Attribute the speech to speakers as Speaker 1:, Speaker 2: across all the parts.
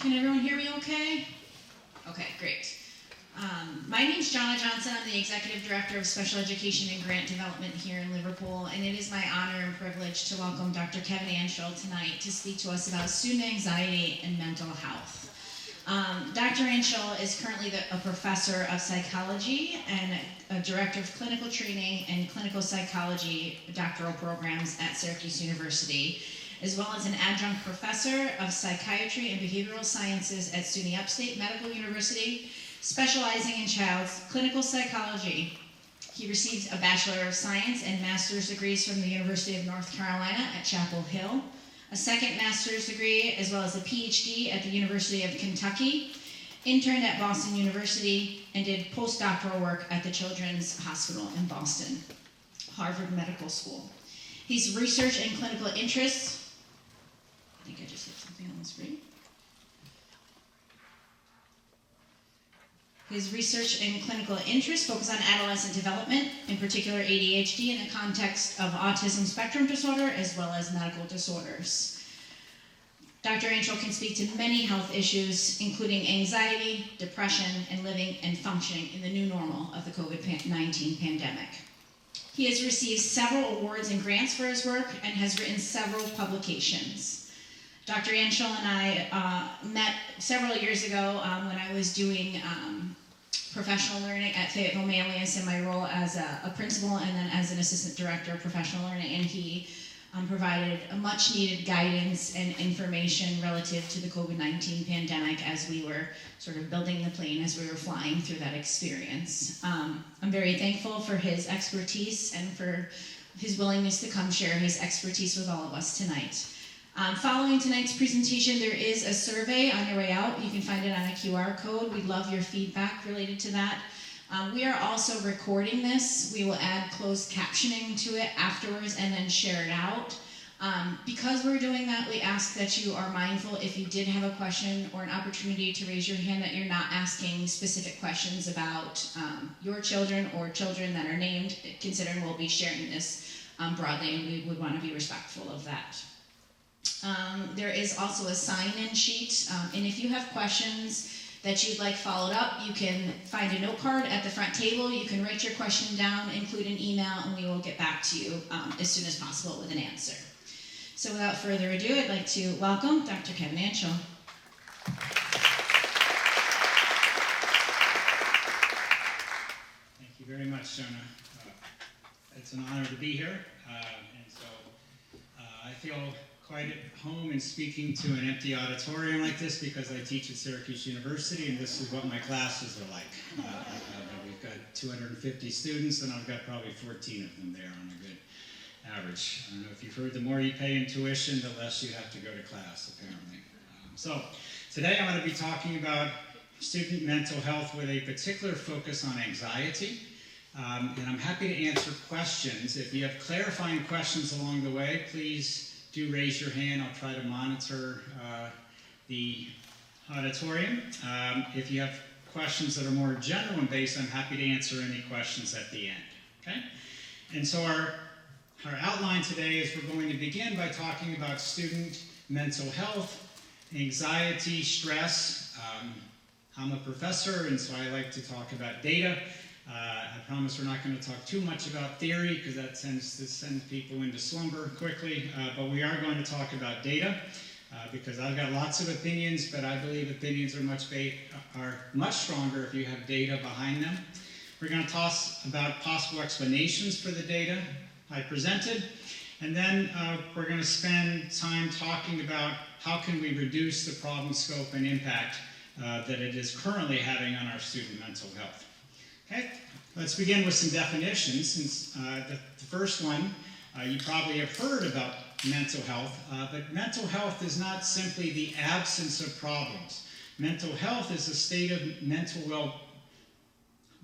Speaker 1: Can everyone hear me okay? Okay, great. My name's Jonna Johnson. I'm the Executive Director of Special Education and Grant Development here in Liverpool, and it is my honor and privilege to welcome Dr. Kevin Anschel tonight to speak to us about student anxiety and mental health. Dr. Anschel is currently a professor of psychology and a director of clinical training and clinical psychology doctoral programs at Syracuse University, as well as an adjunct professor of psychiatry and behavioral sciences at SUNY Upstate Medical University, specializing in child's clinical psychology. He received a Bachelor of Science and Master's degrees from the University of North Carolina at Chapel Hill, a second master's degree, as well as a PhD at the University of Kentucky, interned at Boston University, and did postdoctoral work at the Children's Hospital in Boston, Harvard Medical School. His research and clinical interests, I think I just hit something on the screen. His research and clinical interests focus on adolescent development, in particular ADHD, in the context of autism spectrum disorder, as well as medical disorders. Dr. Anschel can speak to many health issues, including anxiety, depression, and living and functioning in the new normal of the COVID-19 pandemic. He has received several awards and grants for his work and has written several publications. Dr. Anschel and I met several years ago when I was doing professional learning at Fayetteville Manlius in my role as a principal and then as an assistant director of professional learning, and he provided a much needed guidance and information relative to the COVID-19 pandemic as we were sort of building the plane as we were flying through that experience. I'm very thankful for his expertise and for his willingness to come share his expertise with all of us tonight. Following tonight's presentation, there is a survey on your way out. You can find it on a QR code. We'd love your feedback related to that. We are also recording this. We will add closed captioning to it afterwards and then share it out. Because we're doing that, we ask that you are mindful if you did have a question or an opportunity to raise your hand, that you're not asking specific questions about your children or children that are named, considering we'll be sharing this broadly, and we would want to be respectful of that. There is also a sign-in sheet, and if you have questions that you'd like followed up, you can find a note card at the front table. You can write your question down, include an email, and we will get back to you as soon as possible with an answer. So without further ado, I'd like to welcome Dr. Kevin Anschel.
Speaker 2: Thank you very much, Jonah. It's an honor to be here, and so I feel quite at home in speaking to an empty auditorium like this because I teach at Syracuse University, and this is what my classes are like. We've got 250 students, and I've got probably 14 of them there on a good average. I don't know if you've heard, the more you pay in tuition, the less you have to go to class, apparently. So today I'm going to be talking about student mental health with a particular focus on anxiety. And I'm happy to answer questions. If you have clarifying questions along the way, please do raise your hand. I'll try to monitor the auditorium. If you have questions that are more general and based, I'm happy to answer any questions at the end. Okay? And so our outline today is we're going to begin by talking about student mental health, anxiety, stress. I'm a professor, and so I like to talk about data. I promise we're not going to talk too much about theory because that tends to send people into slumber quickly, but we are going to talk about data because I've got lots of opinions, but I believe opinions are much stronger if you have data behind them. We're going to talk about possible explanations for the data I presented, and then we're going to spend time talking about how can we reduce the problem, scope, and impact that it is currently having on our student mental health. Okay, let's begin with some definitions. Since the first one, you probably have heard about mental health, but mental health is not simply the absence of problems. Mental health is a state of mental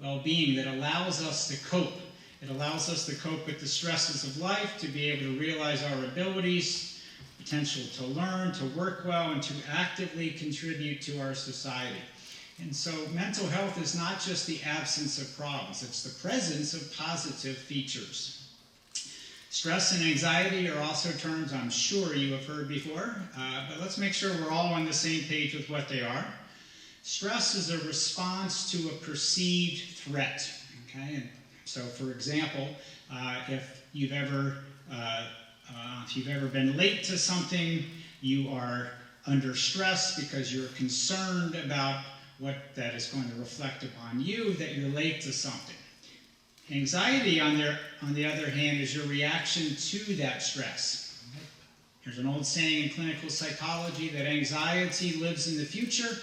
Speaker 2: well-being that allows us to cope. It allows us to cope with the stresses of life, to be able to realize our abilities, potential to learn, to work well, and to actively contribute to our society. And so mental health is not just the absence of problems, it's the presence of positive features. Stress and anxiety are also terms I'm sure you have heard before, but let's make sure we're all on the same page with what they are. Stress is a response to a perceived threat. Okay, and so for example, if you've ever been late to something, you are under stress because you're concerned about what that is going to reflect upon you, that you're late to something. Anxiety, on the other hand, is your reaction to that stress. There's an old saying in clinical psychology that anxiety lives in the future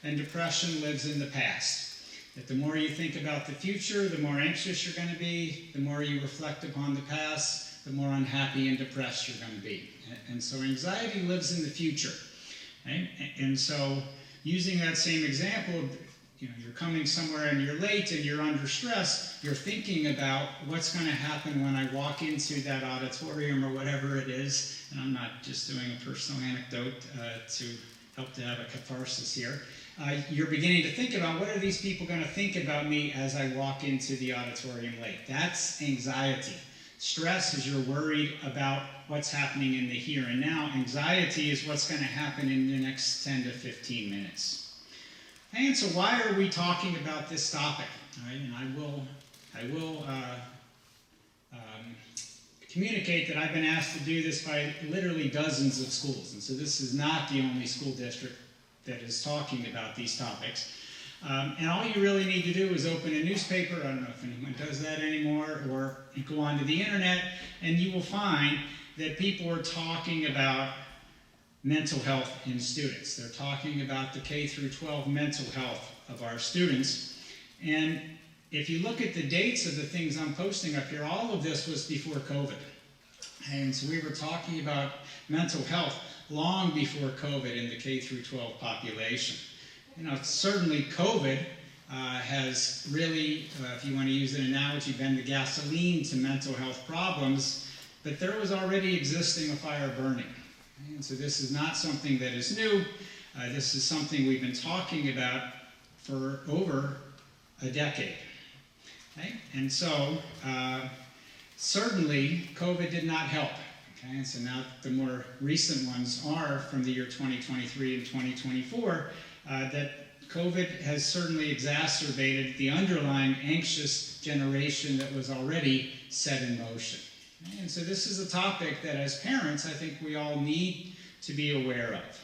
Speaker 2: and depression lives in the past. That the more you think about the future, the more anxious you're going to be. The more you reflect upon the past, the more unhappy and depressed you're going to be. And so anxiety lives in the future. Right? And so using that same example, you're coming somewhere and you're late and you're under stress, you're thinking about what's going to happen when I walk into that auditorium or whatever it is. And I'm not just doing a personal anecdote to help to have a catharsis here. You're beginning to think about what are these people going to think about me as I walk into the auditorium late. That's anxiety. Stress is you're worried about what's happening in the here and now. Anxiety is what's going to happen in the next 10 to 15 minutes. And so why are we talking about this topic? All right, and I will communicate that I've been asked to do this by literally dozens of schools. And so this is not the only school district that is talking about these topics. And all you really need to do is open a newspaper, I don't know if anyone does that anymore, or go onto the internet, and you will find that people are talking about mental health in students. They're talking about the K through 12 mental health of our students. And if you look at the dates of the things I'm posting up here, all of this was before COVID. And so we were talking about mental health long before COVID in the K through 12 population. Certainly COVID has really, if you want to use an analogy, been the gasoline to mental health problems, but there was already existing a fire burning. And so this is not something that is new. This is something we've been talking about for over a decade. Okay? And so certainly COVID did not help. Okay? And so now the more recent ones are from the year 2023 and 2024, that COVID has certainly exacerbated the underlying anxious generation that was already set in motion. And so this is a topic that as parents, I think we all need to be aware of.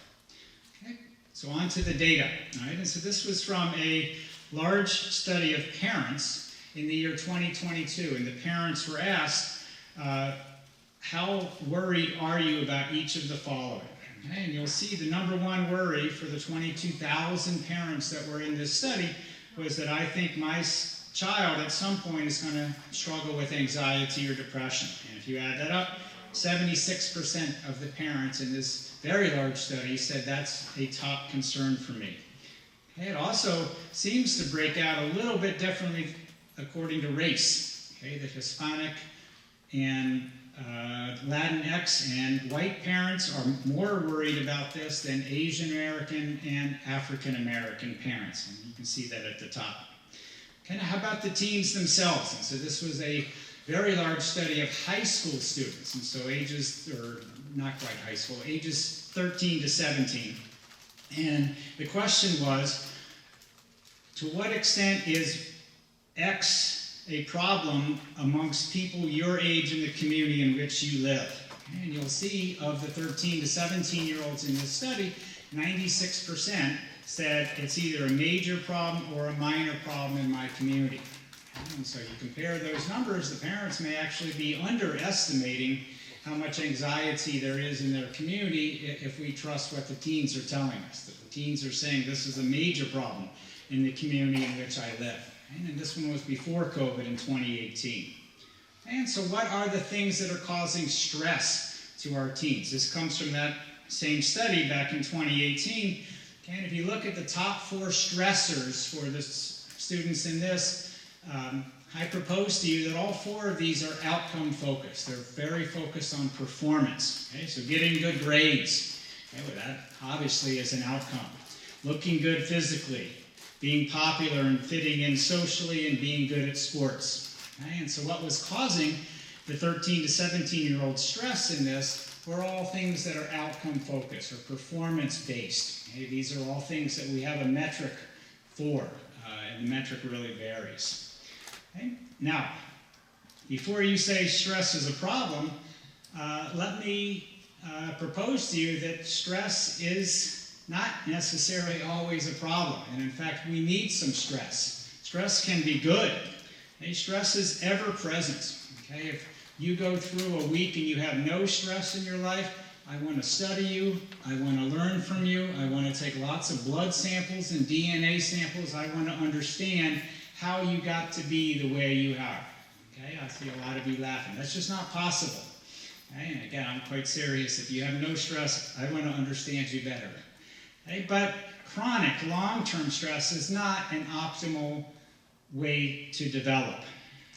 Speaker 2: Okay? So on to the data. All right? And so this was from a large study of parents in the year 2022. And the parents were asked, how worried are you about each of the following? Okay? And you'll see the number one worry for the 22,000 parents that were in this study was that I think my child at some point is going to struggle with anxiety or depression. And if you add that up, 76% of the parents in this very large study said that's a top concern for me. Okay, it also seems to break out a little bit differently according to race. Okay, the Hispanic and Latinx and white parents are more worried about this than Asian American and African American parents. And you can see that at the top. Okay, now how about the teens themselves? And so this was a very large study of high school students, and so ages, or not quite high school, ages 13 to 17. And the question was, to what extent is X a problem amongst people your age in the community in which you live? Okay, and you'll see of the 13 to 17-year-olds in this study, 96% said it's either a major problem or a minor problem in my community. And so you compare those numbers, the parents may actually be underestimating how much anxiety there is in their community if we trust what the teens are telling us. That the teens are saying this is a major problem in the community in which I live. And this one was before COVID in 2018. And so what are the things that are causing stress to our teens? This comes from that same study back in 2018. And if you look at the top 4 stressors for the students in this, I propose to you that all 4 of these are outcome focused. They're very focused on performance. Okay? So getting good grades, okay, well, that obviously is an outcome. Looking good physically, being popular and fitting in socially, and being good at sports. Okay? And so what was causing the 13 to 17-year-old stress in this are all things that are outcome focused or performance based. Okay? These are all things that we have a metric for, and the metric really varies. Okay? Now, before you say stress is a problem, let me propose to you that stress is not necessarily always a problem. And in fact, we need some stress. Stress can be good. Okay? Stress is ever present. Okay? If you go through a week and you have no stress in your life, I want to study you. I want to learn from you. I want to take lots of blood samples and DNA samples. I want to understand how you got to be the way you are. Okay? I see a lot of you laughing. That's just not possible. Okay? And again, I'm quite serious. If you have no stress, I want to understand you better. Okay? But chronic, long-term stress is not an optimal way to develop.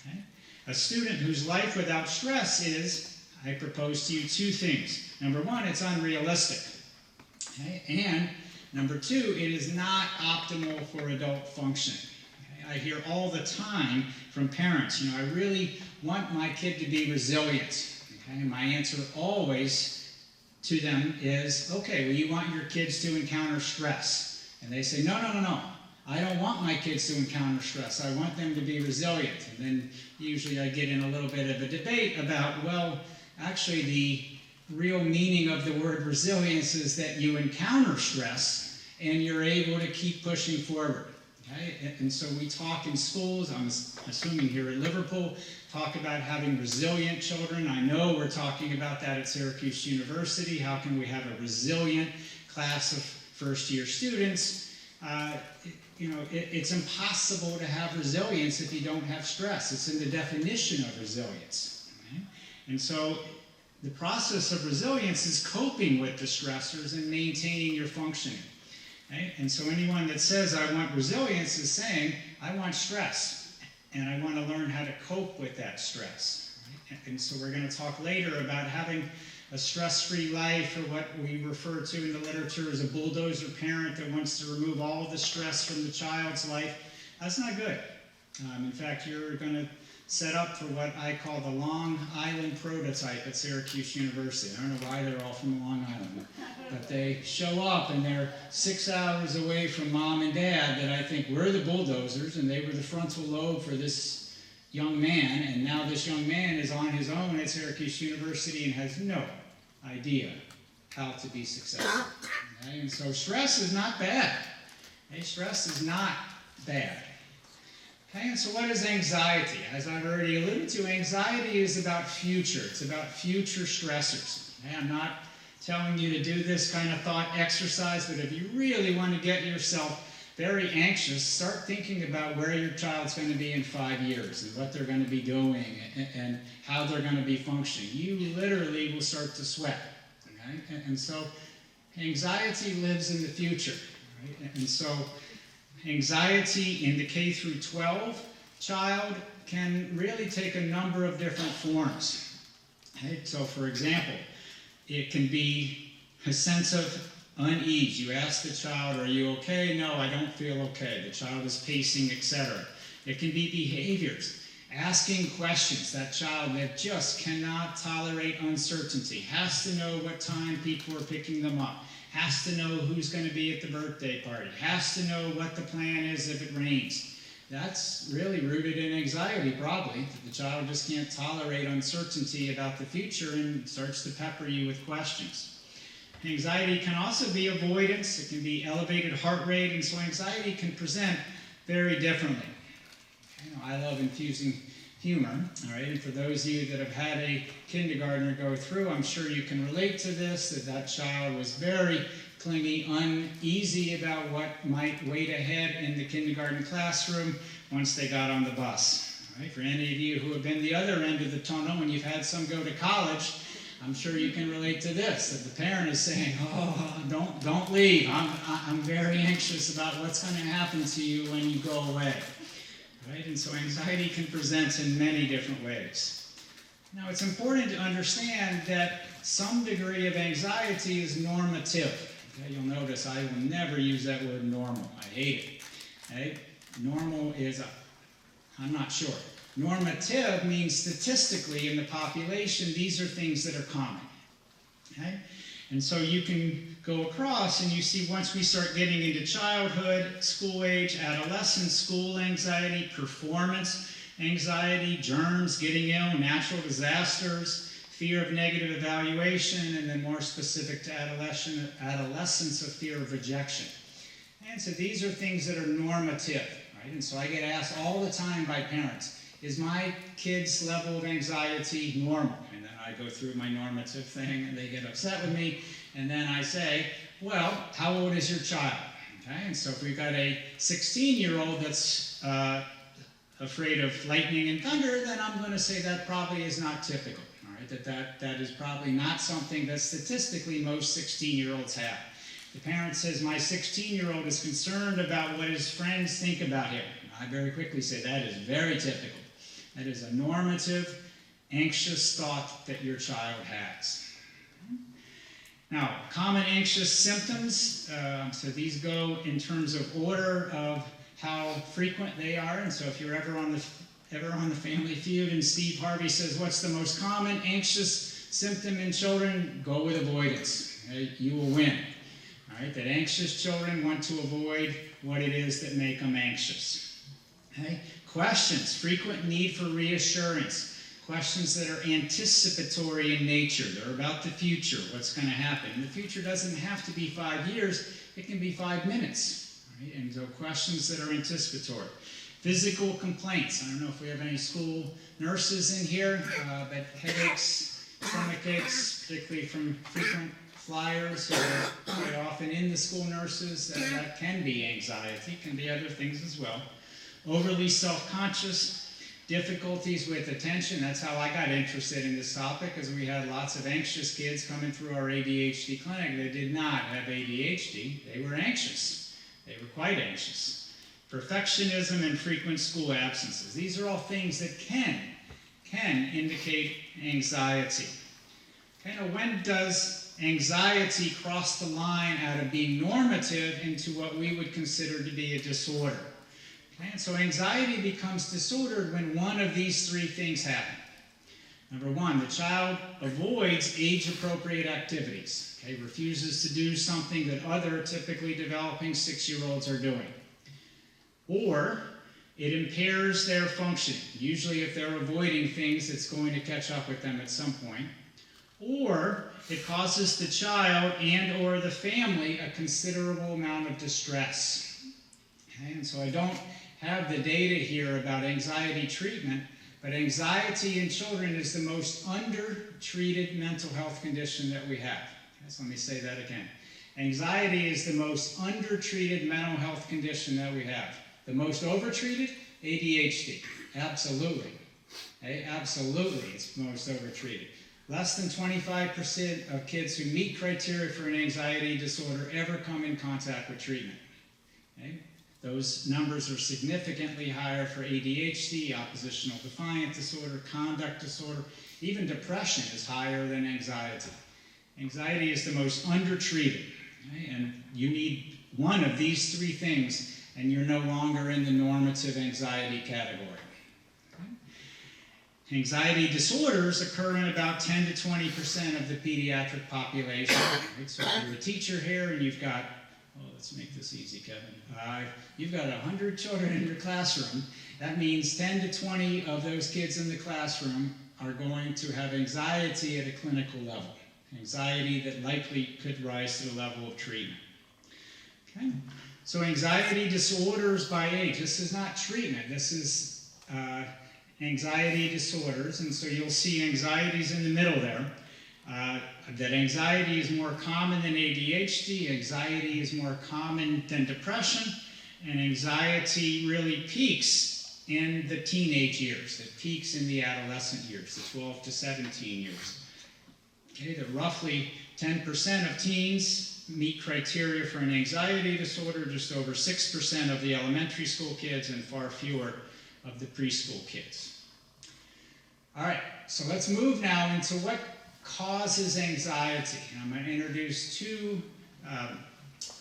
Speaker 2: Okay? A student whose life without stress is, I propose to you two things. Number one, it's unrealistic. Okay? And number two, it is not optimal for adult functioning. Okay? I hear all the time from parents, I really want my kid to be resilient. Okay? And my answer always to them is, okay, well, you want your kids to encounter stress. And they say, no. I don't want my kids to encounter stress. I want them to be resilient. And then usually I get in a little bit of a debate about, well, actually the real meaning of the word resilience is that you encounter stress and you're able to keep pushing forward. Okay? And so we talk in schools, I'm assuming here at Liverpool, talk about having resilient children. I know we're talking about that at Syracuse University. How can we have a resilient class of first-year students? It's impossible to have resilience if you don't have stress. It's in the definition of resilience. Okay? And so the process of resilience is coping with the stressors and maintaining your functioning. Okay? And so anyone that says, I want resilience, is saying, I want stress, and I want to learn how to cope with that stress. Right? And so we're going to talk later about having a stress-free life, or what we refer to in the literature as a bulldozer parent that wants to remove all the stress from the child's life. That's not good. In fact, you're going to set up for what I call the Long Island prototype at Syracuse University. I don't know why they're all from Long Island, but they show up and they're 6 hours away from mom and dad that I think we're the bulldozers, and they were the frontal lobe for this young man, and now this young man is on his own at Syracuse University and has no idea how to be successful. Okay? And so stress is not bad. Okay? Stress is not bad. Okay? And so what is anxiety? As I've already alluded to, anxiety is about future. It's about future stressors. Okay? I'm not telling you to do this kind of thought exercise, but if you really want to get yourself very anxious, start thinking about where your child's going to be in 5 years and what they're going to be doing and how they're going to be functioning. You literally will start to sweat. Okay? And so anxiety lives in the future. Right? And so anxiety in the K through 12 child can really take a number of different forms. Okay? So for example, it can be a sense of unease. You ask the child, are you okay? No, I don't feel okay. The child is pacing, etc. It can be behaviors. Asking questions. That child that just cannot tolerate uncertainty. Has to know what time people are picking them up. Has to know who's going to be at the birthday party. Has to know what the plan is if it rains. That's really rooted in anxiety, probably. The child just can't tolerate uncertainty about the future and starts to pepper you with questions. Anxiety can also be avoidance. It can be elevated heart rate, and so anxiety can present very differently. I love infusing humor, all right? And for those of you that have had a kindergartner go through, I'm sure you can relate to this, that child was very clingy, uneasy about what might wait ahead in the kindergarten classroom once they got on the bus. All right? For any of you who have been the other end of the tunnel and you've had some go to college, I'm sure you can relate to this, that the parent is saying, oh, don't leave. I'm very anxious about what's going to happen to you when you go away. Right? And so anxiety can present in many different ways. Now, it's important to understand that some degree of anxiety is normative. Okay? You'll notice I will never use that word normal. I hate it. Okay? Normal is, I'm not sure. Normative means statistically in the population, these are things that are common. Okay? And so you can go across and you see once we start getting into childhood, school age, adolescence, school anxiety, performance anxiety, germs, getting ill, natural disasters, fear of negative evaluation, and then more specific to adolescence, a fear of rejection. And so these are things that are normative, right? And so I get asked all the time by parents, is my kid's level of anxiety normal? And then I go through my normative thing and they get upset with me. And then I say, well, how old is your child? Okay, and so if we've got a 16-year-old that's afraid of lightning and thunder, then I'm going to say that probably is not typical. All right, that is probably not something that statistically most 16-year-olds have. The parent says, my 16-year-old is concerned about what his friends think about him. I very quickly say that is very typical. That is a normative, anxious thought that your child has. Now, common anxious symptoms, so these go in terms of order of how frequent they are. And so if you're ever on the Family Feud and Steve Harvey says, what's the most common anxious symptom in children? Go with avoidance. Okay? You will win. All right? That anxious children want to avoid what it is that make them anxious. Okay? Questions, frequent need for reassurance. Questions that are anticipatory in nature. They're about the future, what's going to happen. And the future doesn't have to be 5 years. It can be 5 minutes. Right? And so questions that are anticipatory. Physical complaints. I don't know if we have any school nurses in here, but headaches, stomach aches, particularly from frequent flyers who are quite often in the school nurses, that can be anxiety, can be other things as well. Overly self-conscious, difficulties with attention. That's how I got interested in this topic, because we had lots of anxious kids coming through our ADHD clinic that did not have ADHD. They were anxious. They were quite anxious. Perfectionism and frequent school absences. These are all things that can indicate anxiety. Okay, now when does anxiety cross the line out of being normative into what we would consider to be a disorder? Okay, and so anxiety becomes disordered when one of these three things happen. Number one, the child avoids age-appropriate activities. Okay, refuses to do something that other typically developing 6-year-olds are doing. Or it impairs their functioning. Usually if they're avoiding things, it's going to catch up with them at some point. Or it causes the child and or the family a considerable amount of distress. Okay, and so I don't have the data here about anxiety treatment, but anxiety in children is the most undertreated mental health condition that we have. Okay, so let me say that again. Anxiety is the most undertreated mental health condition that we have. The most overtreated? ADHD. Absolutely. Okay, absolutely, it's most overtreated. Less than 25% of kids who meet criteria for an anxiety disorder ever come in contact with treatment. Okay? Those numbers are significantly higher for ADHD, oppositional defiant disorder, conduct disorder. Even depression is higher than anxiety. Anxiety is the most undertreated. Okay? And you need one of these three things, and you're no longer in the normative anxiety category. Okay? Anxiety disorders occur in about 10 to 20% of the pediatric population. Right? So if you're a teacher here and you've got, let's make this easy, Kevin. You've got 100 children in your classroom. That means 10 to 20 of those kids in the classroom are going to have anxiety at a clinical level. Anxiety that likely could rise to the level of treatment. Okay? So anxiety disorders by age. This is not treatment. This is anxiety disorders. And so you'll see anxieties in the middle there. That anxiety is more common than ADHD. Anxiety is more common than depression. And anxiety really peaks in the teenage years. It peaks in the adolescent years, the 12 to 17 years. Okay, that roughly 10% of teens meet criteria for an anxiety disorder, just over 6% of the elementary school kids, and far fewer of the preschool kids. All right, so let's move now into what causes anxiety. And I'm going to introduce two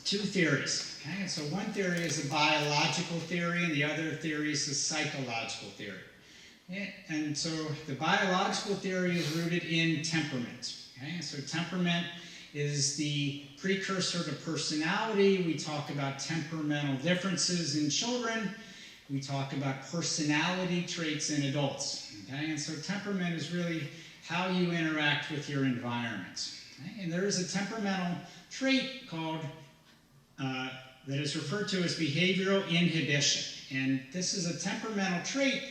Speaker 2: theories. Okay? And so one theory is a biological theory, and the other theory is a psychological theory. And so the biological theory is rooted in temperament. Okay? So temperament is the precursor to personality. We talk about temperamental differences in children. We talk about personality traits in adults. Okay? And so temperament is really how you interact with your environment. Okay? And there is a temperamental trait called, that is referred to as behavioral inhibition. And this is a temperamental trait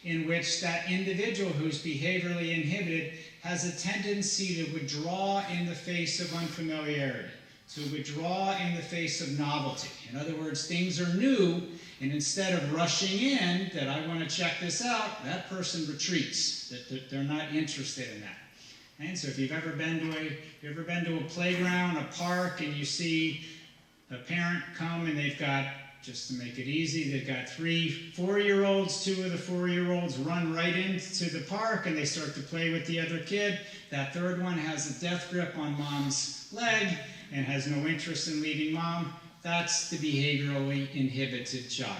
Speaker 2: in which that individual who's behaviorally inhibited has a tendency to withdraw in the face of unfamiliarity, to withdraw in the face of novelty. In other words, things are new, and instead of rushing in, that I want to check this out, that person retreats, that they're not interested in that. And so if you've ever been to a playground, a park, and you see a parent come and they've got, just to make it easy, they've got 3 4-year-olds, 2 of the 4-year-olds run right into the park and they start to play with the other kid. That third one has a death grip on mom's leg and has no interest in leaving mom. That's the behaviorally inhibited child.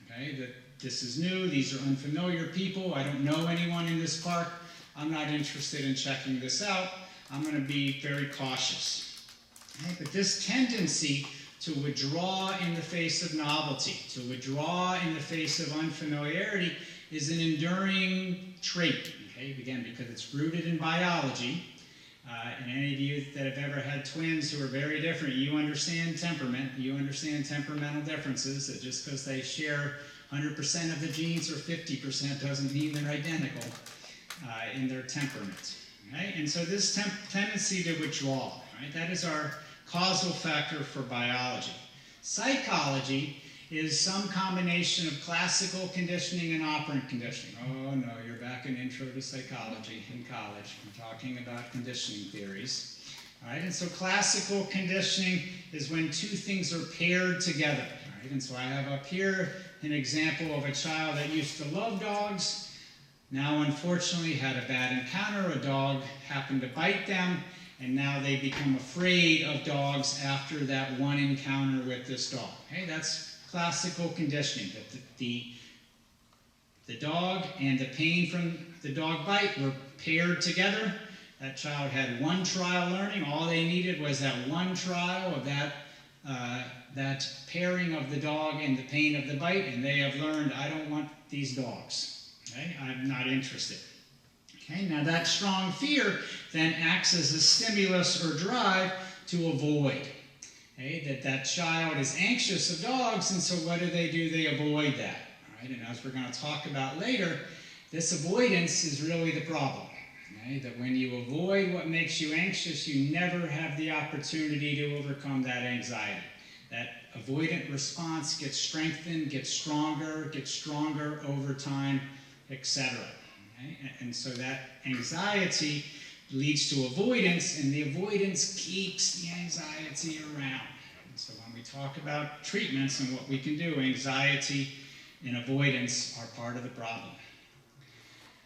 Speaker 2: Okay? That this is new, these are unfamiliar people, I don't know anyone in this park, I'm not interested in checking this out, I'm going to be very cautious. Okay? But this tendency to withdraw in the face of novelty, to withdraw in the face of unfamiliarity, is an enduring trait, okay? Again, because it's rooted in biology. And any of you that have ever had twins who are very different, you understand temperament, you understand temperamental differences, that just because they share 100% of the genes or 50% doesn't mean they're identical in their temperament. Okay? And so this tendency to withdraw, right? That is our causal factor for biology. Psychology is some combination of classical conditioning and operant conditioning. Oh no, you're back in intro to psychology in college. I'm talking about conditioning theories. All right, and so classical conditioning is when two things are paired together. All right, and so I have up here an example of a child that used to love dogs, now unfortunately had a bad encounter, a dog happened to bite them, and now they become afraid of dogs after that one encounter with this dog. Okay, that's classical conditioning, that the dog and the pain from the dog bite were paired together. That child had one trial learning. All they needed was that one trial of that pairing of the dog and the pain of the bite, and they have learned, I don't want these dogs. Okay, I'm not interested. Okay, now that strong fear then acts as a stimulus or drive to avoid. Okay, that child is anxious of dogs, and so what do? They avoid that. All right, and as we're going to talk about later, this avoidance is really the problem. Okay, that when you avoid what makes you anxious, you never have the opportunity to overcome that anxiety. That avoidant response gets strengthened, gets stronger over time, etc. Okay? And so that anxiety leads to avoidance, and the avoidance keeps the anxiety around. And so when we talk about treatments and what we can do, anxiety and avoidance are part of the problem.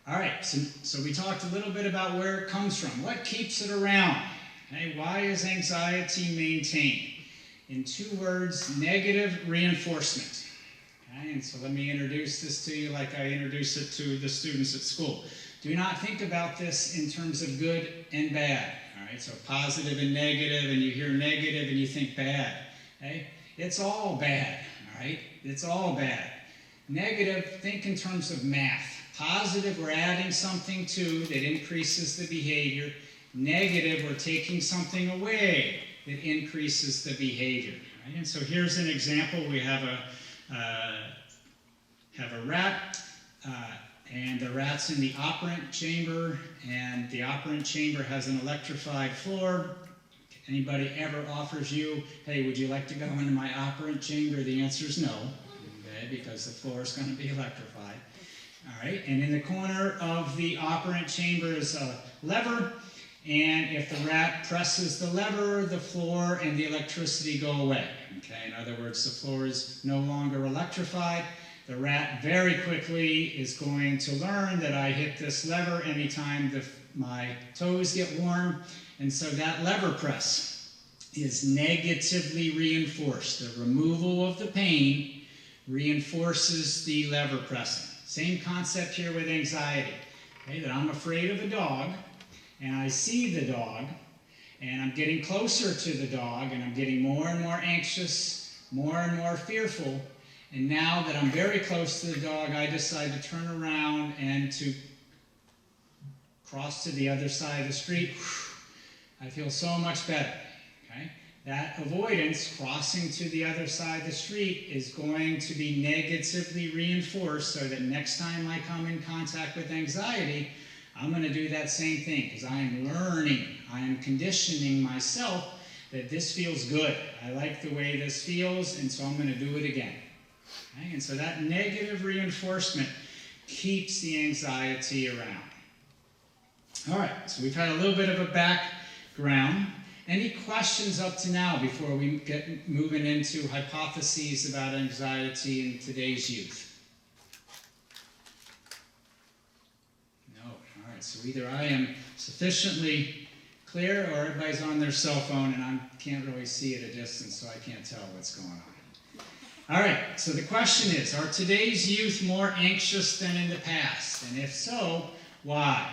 Speaker 2: All right, so we talked a little bit about where it comes from. What keeps it around? Okay, why is anxiety maintained? In 2 words, negative reinforcement. Okay, and so let me introduce this to you like I introduce it to the students at school. Do not think about this in terms of good and bad. All right, so positive and negative, and you hear negative and you think bad. Okay, it's all bad. All right, it's all bad. Negative, think in terms of math. Positive, we're adding something to that increases the behavior. Negative, we're taking something away that increases the behavior. Right? And so here's an example. We have a rat, and the rat's in the operant chamber, and the operant chamber has an electrified floor. Anybody ever offers you, hey, would you like to go into my operant chamber? The answer is no, okay, because the floor is going to be electrified. All right, and in the corner of the operant chamber is a lever, and if the rat presses the lever, the floor and the electricity go away. Okay, in other words, the floor is no longer electrified. The rat very quickly is going to learn that I hit this lever anytime my toes get warm, and so that lever press is negatively reinforced. The removal of the pain reinforces the lever pressing. Same concept here with anxiety. Okay, that I'm afraid of a dog, and I see the dog, and I'm getting closer to the dog, and I'm getting more and more anxious, more and more fearful. And now that I'm very close to the dog, I decide to turn around and to cross to the other side of the street. I feel so much better. Okay? That avoidance, crossing to the other side of the street, is going to be negatively reinforced so that next time I come in contact with anxiety, I'm going to do that same thing because I am learning, I am conditioning myself that this feels good. I like the way this feels, and so I'm going to do it again. Okay? And so that negative reinforcement keeps the anxiety around. All right, so we've had a little bit of a background. Any questions up to now before we get moving into hypotheses about anxiety in today's youth? No. All right, so either I am sufficiently clear or everybody's on their cell phone and I can't really see at a distance, so I can't tell what's going on. All right, so the question is, are today's youth more anxious than in the past? And if so, why?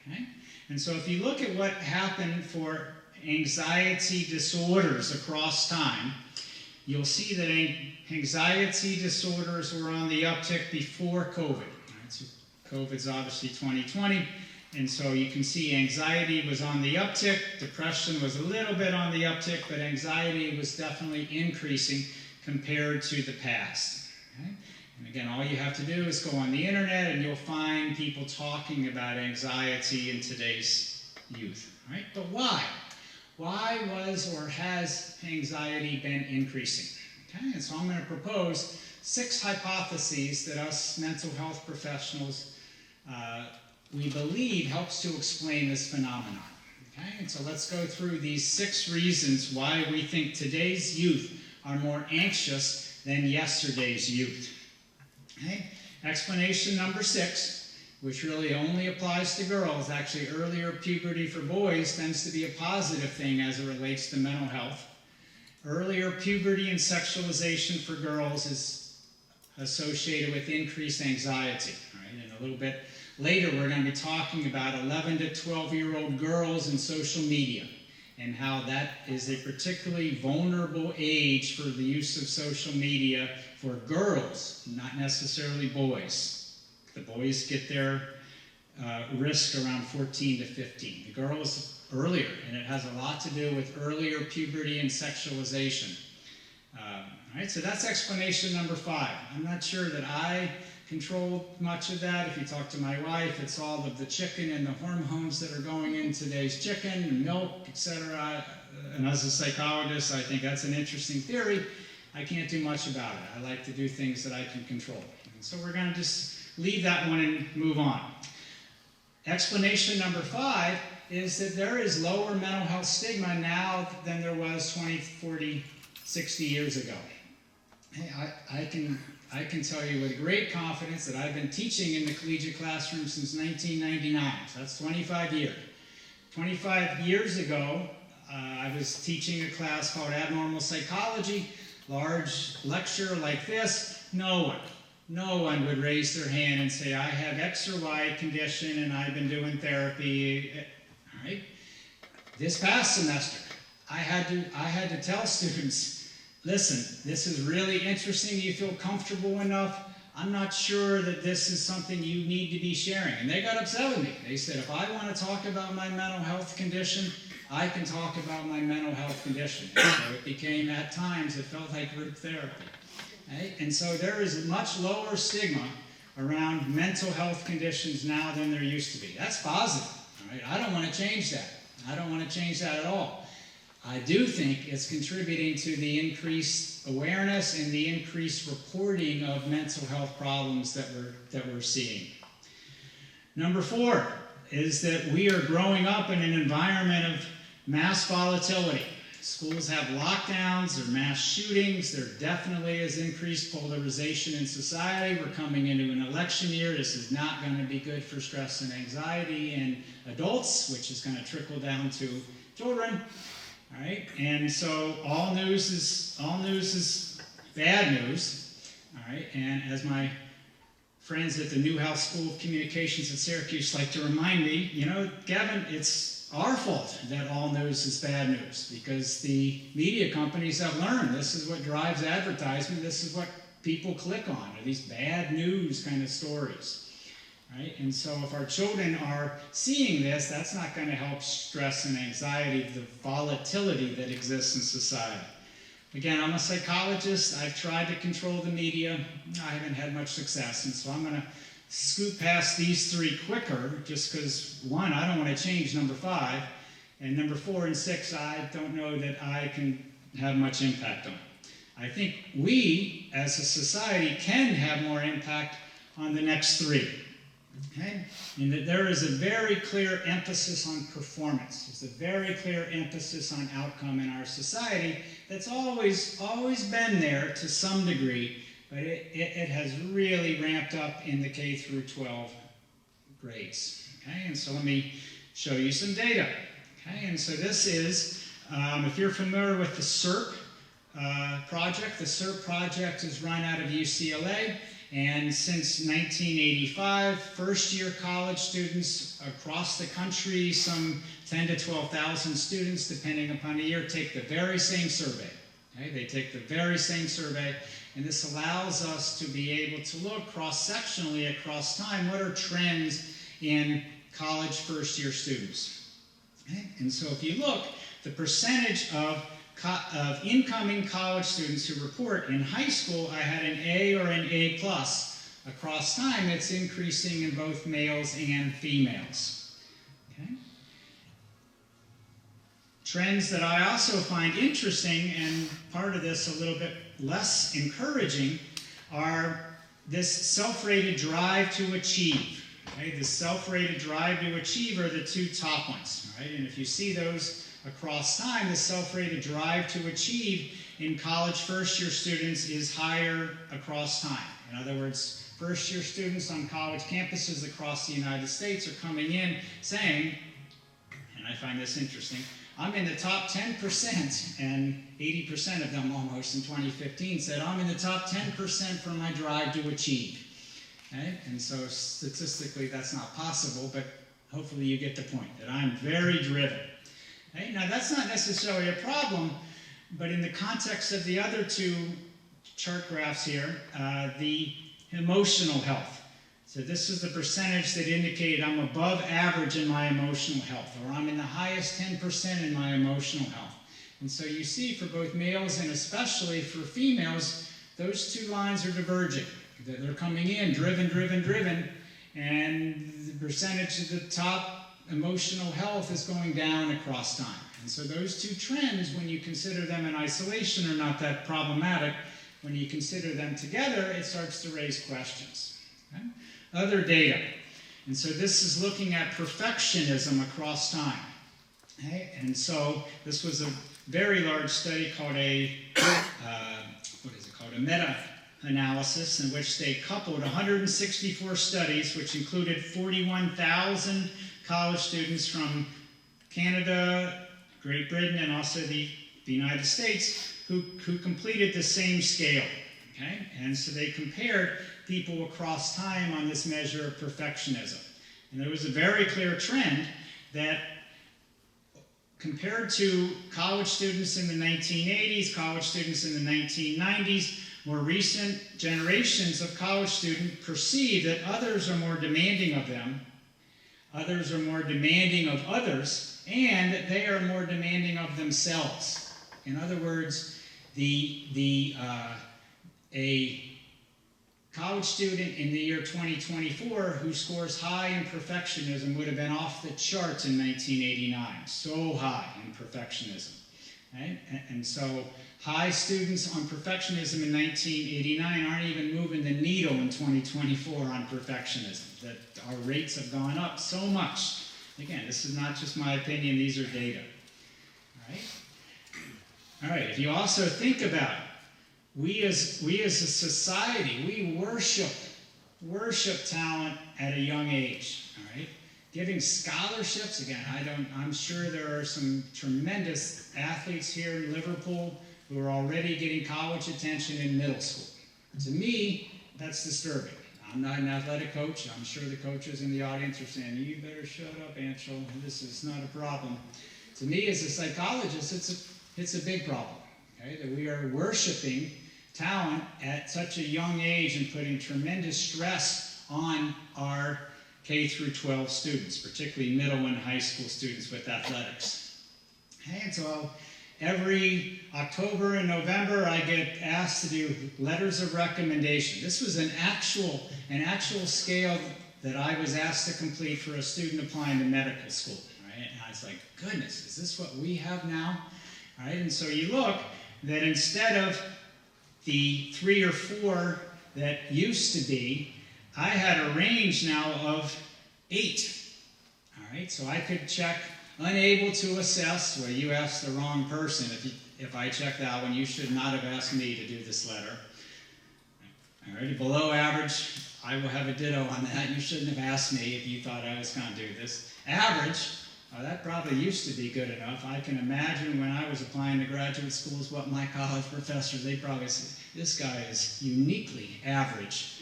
Speaker 2: Okay? And so if you look at what happened for anxiety disorders across time, you'll see that anxiety disorders were on the uptick before COVID. Right? So COVID's obviously 2020, and so you can see anxiety was on the uptick, depression was a little bit on the uptick, but anxiety was definitely increasing compared to the past. Okay? And again, all you have to do is go on the internet and you'll find people talking about anxiety in today's youth. Right? But why? Why was or has anxiety been increasing? Okay, and so I'm going to propose 6 hypotheses that us mental health professionals, we believe helps to explain this phenomenon. Okay, and so let's go through these 6 reasons why we think today's youth are more anxious than yesterday's youth. Okay, explanation number 6. Which really only applies to girls. Actually, earlier puberty for boys tends to be a positive thing as it relates to mental health. Earlier puberty and sexualization for girls is associated with increased anxiety. Right? And a little bit later, we're going to be talking about 11 to 12-year-old girls and social media and how that is a particularly vulnerable age for the use of social media for girls, not necessarily boys. The boys get their risk around 14 to 15. The girls earlier, and it has a lot to do with earlier puberty and sexualization. All right, so that's explanation number 5. I'm not sure that I control much of that. If you talk to my wife, it's all of the chicken and the hormones that are going in today's chicken, and milk, etc. And as a psychologist, I think that's an interesting theory. I can't do much about it. I like to do things that I can control. And so we're going to just leave that one and move on. Explanation number 5 is that there is lower mental health stigma now than there was 20, 40, 60 years ago. Hey, I can tell you with great confidence that I've been teaching in the collegiate classroom since 1999, so that's 25 years. 25 years ago, I was teaching a class called Abnormal Psychology, large lecture like this. No one would raise their hand and say, I have X or Y condition and I've been doing therapy. All right. This past semester, I had to tell students, listen, this is really interesting. You feel comfortable enough. I'm not sure that this is something you need to be sharing. And they got upset with me. They said, if I want to talk about my mental health condition, I can talk about my mental health condition. And so it became, at times, it felt like group therapy. Right? And so there is much lower stigma around mental health conditions now than there used to be. That's positive. All right? I don't want to change that. I don't want to change that at all. I do think it's contributing to the increased awareness and the increased reporting of mental health problems that we're seeing. Number 4 is that we are growing up in an environment of mass volatility. Schools have lockdowns, there are mass shootings, there definitely is increased polarization in society. We're coming into an election year. This is not going to be good for stress and anxiety in adults, which is going to trickle down to children. All right, and so all news is bad news. All right, and as my friends at the Newhouse School of Communications at Syracuse like to remind me, you know, Gavin, it's our fault that all news is bad news, because the media companies have learned this is what drives advertisement, this is what people click on, are these bad news kind of stories, right? And so if our children are seeing this, that's not going to help stress and anxiety, the volatility that exists in society. Again, I'm a psychologist. I've tried to control the media. I haven't had much success, and so I'm going to scoot past these three quicker, just because, one, I don't want to change number 5, and number 4 and 6, I don't know that I can have much impact on. I think we, as a society, can have more impact on the next 3. Okay? And that there is a very clear emphasis on performance. There's a very clear emphasis on outcome in our society that's always been there to some degree, but it has really ramped up in the K through 12 grades. Okay? And so let me show you some data. Okay? And so this is, if you're familiar with the SERP project, the SERP project is run out of UCLA. And since 1985, first-year college students across the country, some 10 to 12,000 students, depending upon the year, take the very same survey. Okay? They take the very same survey, and this allows us to be able to look cross-sectionally across time, what are trends in college first-year students. Okay? And so if you look, the percentage of incoming college students who report in high school, I had an A or an A+. Across time, it's increasing in both males and females. Okay? Trends that I also find interesting, and part of this a little bit less encouraging, are this self-rated drive to achieve. Okay? The self-rated drive to achieve are the 2 top ones. Right? And if you see those across time, the self-rated drive to achieve in college first-year students is higher across time. In other words, first-year students on college campuses across the United States are coming in saying, and I find this interesting, I'm in the top 10%, and 80% of them almost in 2015 said, I'm in the top 10% for my drive to achieve. Okay? And so statistically that's not possible, but hopefully you get the point, that I'm very driven. Okay? Now that's not necessarily a problem, but in the context of the other 2 chart graphs here, the emotional health. So this is the percentage that indicated I'm above average in my emotional health, or I'm in the highest 10% in my emotional health. And so you see for both males and especially for females, those 2 lines are diverging. They're coming in driven, driven, driven, and the percentage of the top emotional health is going down across time. And so those 2 trends, when you consider them in isolation, are not that problematic. When you consider them together, it starts to raise questions. Okay? Other data. And so this is looking at perfectionism across time. Okay? And so this was a very large study called a meta-analysis, in which they coupled 164 studies, which included 41,000 college students from Canada, Great Britain, and also the United States who completed the same scale. Okay? And so they compared people across time on this measure of perfectionism. And there was a very clear trend that compared to college students in the 1980s, college students in the 1990s, more recent generations of college students perceive that others are more demanding of them, others are more demanding of others, and they are more demanding of themselves. In other words, a college student in the year 2024 who scores high in perfectionism would have been off the charts in 1989, so high in perfectionism. Right? And so high students on perfectionism in 1989 aren't even moving the needle in 2024 on perfectionism. That our rates have gone up so much. Again, this is not just my opinion, these are data. All right, if you also think about it, we as a society, we worship talent at a young age, all right? Giving scholarships, again, I'm sure there are some tremendous athletes here in Liverpool who are already getting college attention in middle school. To me, that's disturbing. I'm not an athletic coach. I'm sure the coaches in the audience are saying, you better shut up, Anshel. This is not a problem. To me, as a psychologist, it's a big problem, okay? That we are worshiping talent at such a young age and putting tremendous stress on our K through 12 students, particularly middle and high school students with athletics. And so every October and November, I get asked to do letters of recommendation. This was an actual scale that I was asked to complete for a student applying to medical school. Right? And I was like, goodness, is this what we have now? All right? And so you look that instead of the 3 or 4 that used to be, I had a range now of 8. All right? So I could check unable to assess. Well, you asked the wrong person. If I check that one, you should not have asked me to do this letter. All right, below average, I will have a ditto on that. You shouldn't have asked me if you thought I was going to do this. Average, that probably used to be good enough. I can imagine when I was applying to graduate schools what my college professors, they probably said, this guy is uniquely average.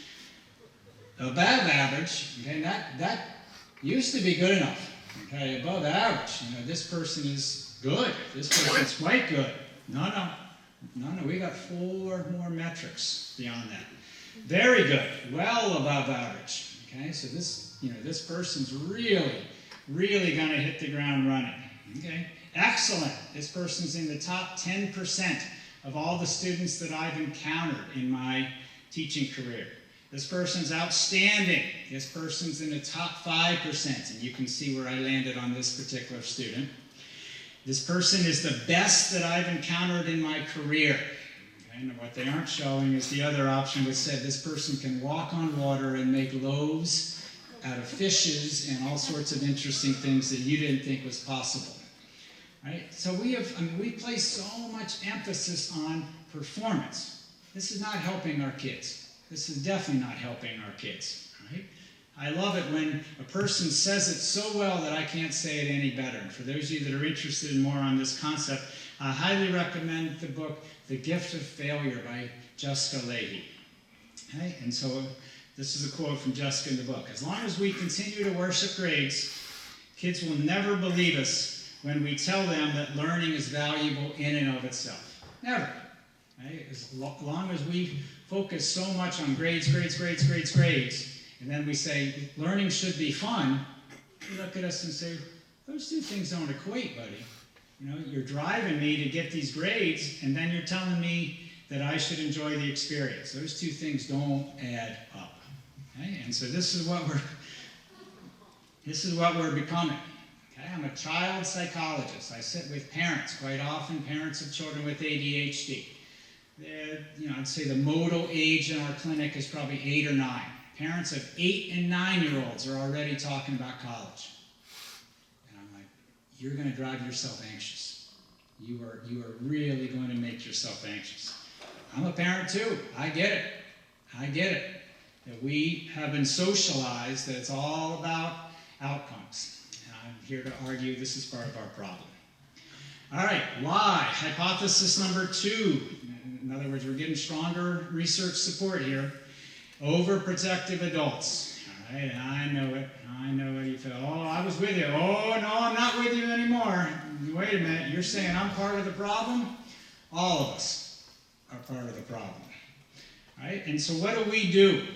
Speaker 2: Above average, okay, that used to be good enough. Okay, above average, this person is good. This person's quite good. No, we got 4 more metrics beyond that. Very good, well above average. Okay, so this person's really going to hit the ground running. Okay, excellent. This person's in the top 10% of all the students that I've encountered in my teaching career. This person's outstanding. This person's in the top 5%, and you can see where I landed on this particular student. This person is the best that I've encountered in my career. Okay, and what they aren't showing is the other option which said this person can walk on water and make loaves out of fishes and all sorts of interesting things that you didn't think was possible. Right? So we place so much emphasis on performance. This is not helping our kids. This is definitely not helping our kids, right? I love it when a person says it so well that I can't say it any better. And for those of you that are interested in more on this concept, I highly recommend the book, The Gift of Failure by Jessica Leahy. Okay? And so this is a quote from Jessica in the book. As long as we continue to worship grades, kids will never believe us when we tell them that learning is valuable in and of itself. Never. Right? As long as we focus so much on grades, and then we say learning should be fun, you look at us and say, those two things don't equate, buddy. You're driving me to get these grades, and then you're telling me that I should enjoy the experience. Those two things don't add up. Okay? And so this is what we're becoming. Okay? I'm a child psychologist. I sit with parents, quite often parents of children with ADHD. I'd say the modal age in our clinic is probably 8 or 9. Parents of 8 and 9-year-olds are already talking about college. And I'm like, you're going to drive yourself anxious. You are really going to make yourself anxious. I'm a parent too. I get it. That we have been socialized that it's all about outcomes. And I'm here to argue this is part of our problem. All right, why? Hypothesis number 2. In other words, we're getting stronger research support here. Overprotective adults. All right, I know it. You feel, oh, I was with you. Oh, no, I'm not with you anymore. Wait a minute, you're saying I'm part of the problem? All of us are part of the problem. All right, and so what do?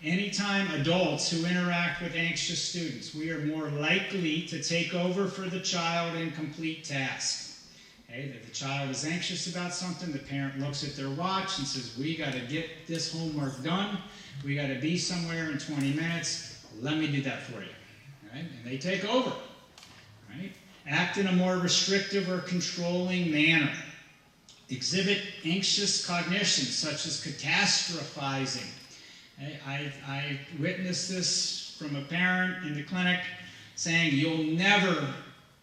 Speaker 2: Anytime adults who interact with anxious students, we are more likely to take over for the child and complete tasks. Okay, that the child is anxious about something, the parent looks at their watch and says, we got to get this homework done. We got to be somewhere in 20 minutes. Let me do that for you. Right? And they take over. Right? Act in a more restrictive or controlling manner. Exhibit anxious cognition, such as catastrophizing. I witnessed this from a parent in the clinic saying, you'll never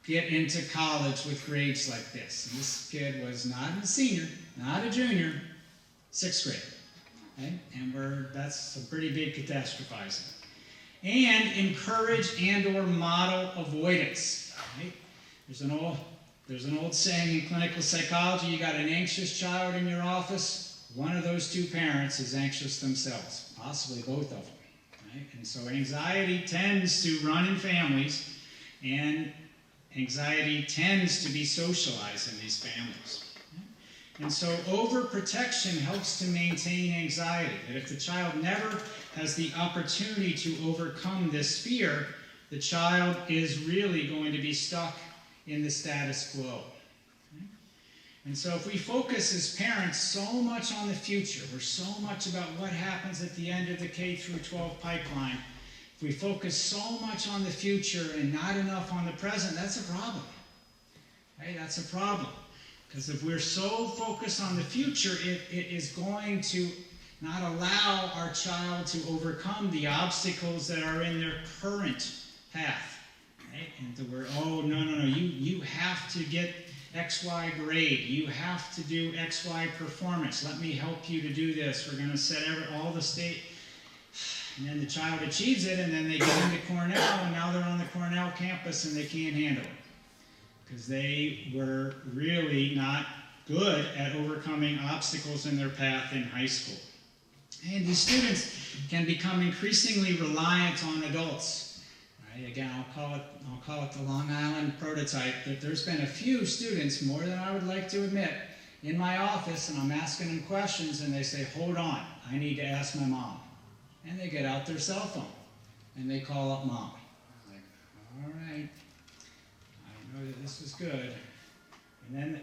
Speaker 2: get into college with grades like this. And this kid was not a senior, not a junior, 6th grade. Okay? And that's a pretty big catastrophizing. And encourage and or model avoidance. Right? There's an old saying in clinical psychology, you got an anxious child in your office, one of those two parents is anxious themselves, possibly both of them. right? And so anxiety tends to run in families, and anxiety tends to be socialized in these families. And so overprotection helps to maintain anxiety. That if the child never has the opportunity to overcome this fear, the child is really going to be stuck in the status quo. And so if we focus as parents so much on the future, we're so much about what happens at the end of the K through 12 pipeline, if we focus so much on the future and not enough on the present, that's a problem. Right? That's a problem. Because if we're so focused on the future, it is going to not allow our child to overcome the obstacles that are in their current path. Right? And that we're, oh, no, you have to get XY grade. You have to do XY performance. Let me help you to do this. We're going to set all the state. And then the child achieves it, and then they get into Cornell, and now they're on the Cornell campus, and they can't handle it. Because they were really not good at overcoming obstacles in their path in high school. And these students can become increasingly reliant on adults. Right? Again, I'll call it the Long Island prototype, that there's been a few students, more than I would like to admit, in my office, and I'm asking them questions, and they say, hold on, I need to ask my mom. And they get out their cell phone, and they call up mom. I'm like, all right. Oh, this was good. And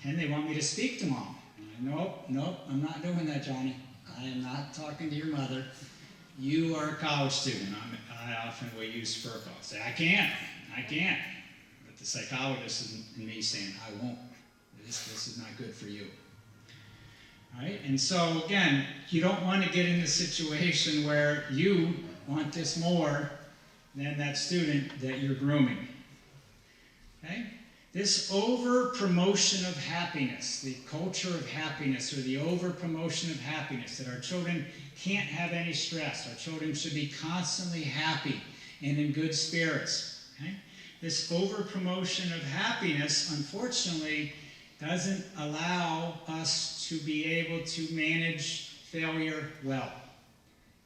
Speaker 2: they want me to speak to mom. And I, nope, I'm not doing that, Johnny. I am not talking to your mother. You are a college student. I often will use FERPA. I say, I can't. But the psychologist in me saying, I won't. This is not good for you. All right? And so, again, you don't want to get in a situation where you want this more than that student that you're grooming. Okay? This over-promotion of happiness, the culture of happiness, or the over-promotion of happiness, that our children can't have any stress. Our children should be constantly happy and in good spirits. Okay? This over-promotion of happiness, unfortunately, doesn't allow us to be able to manage failure well.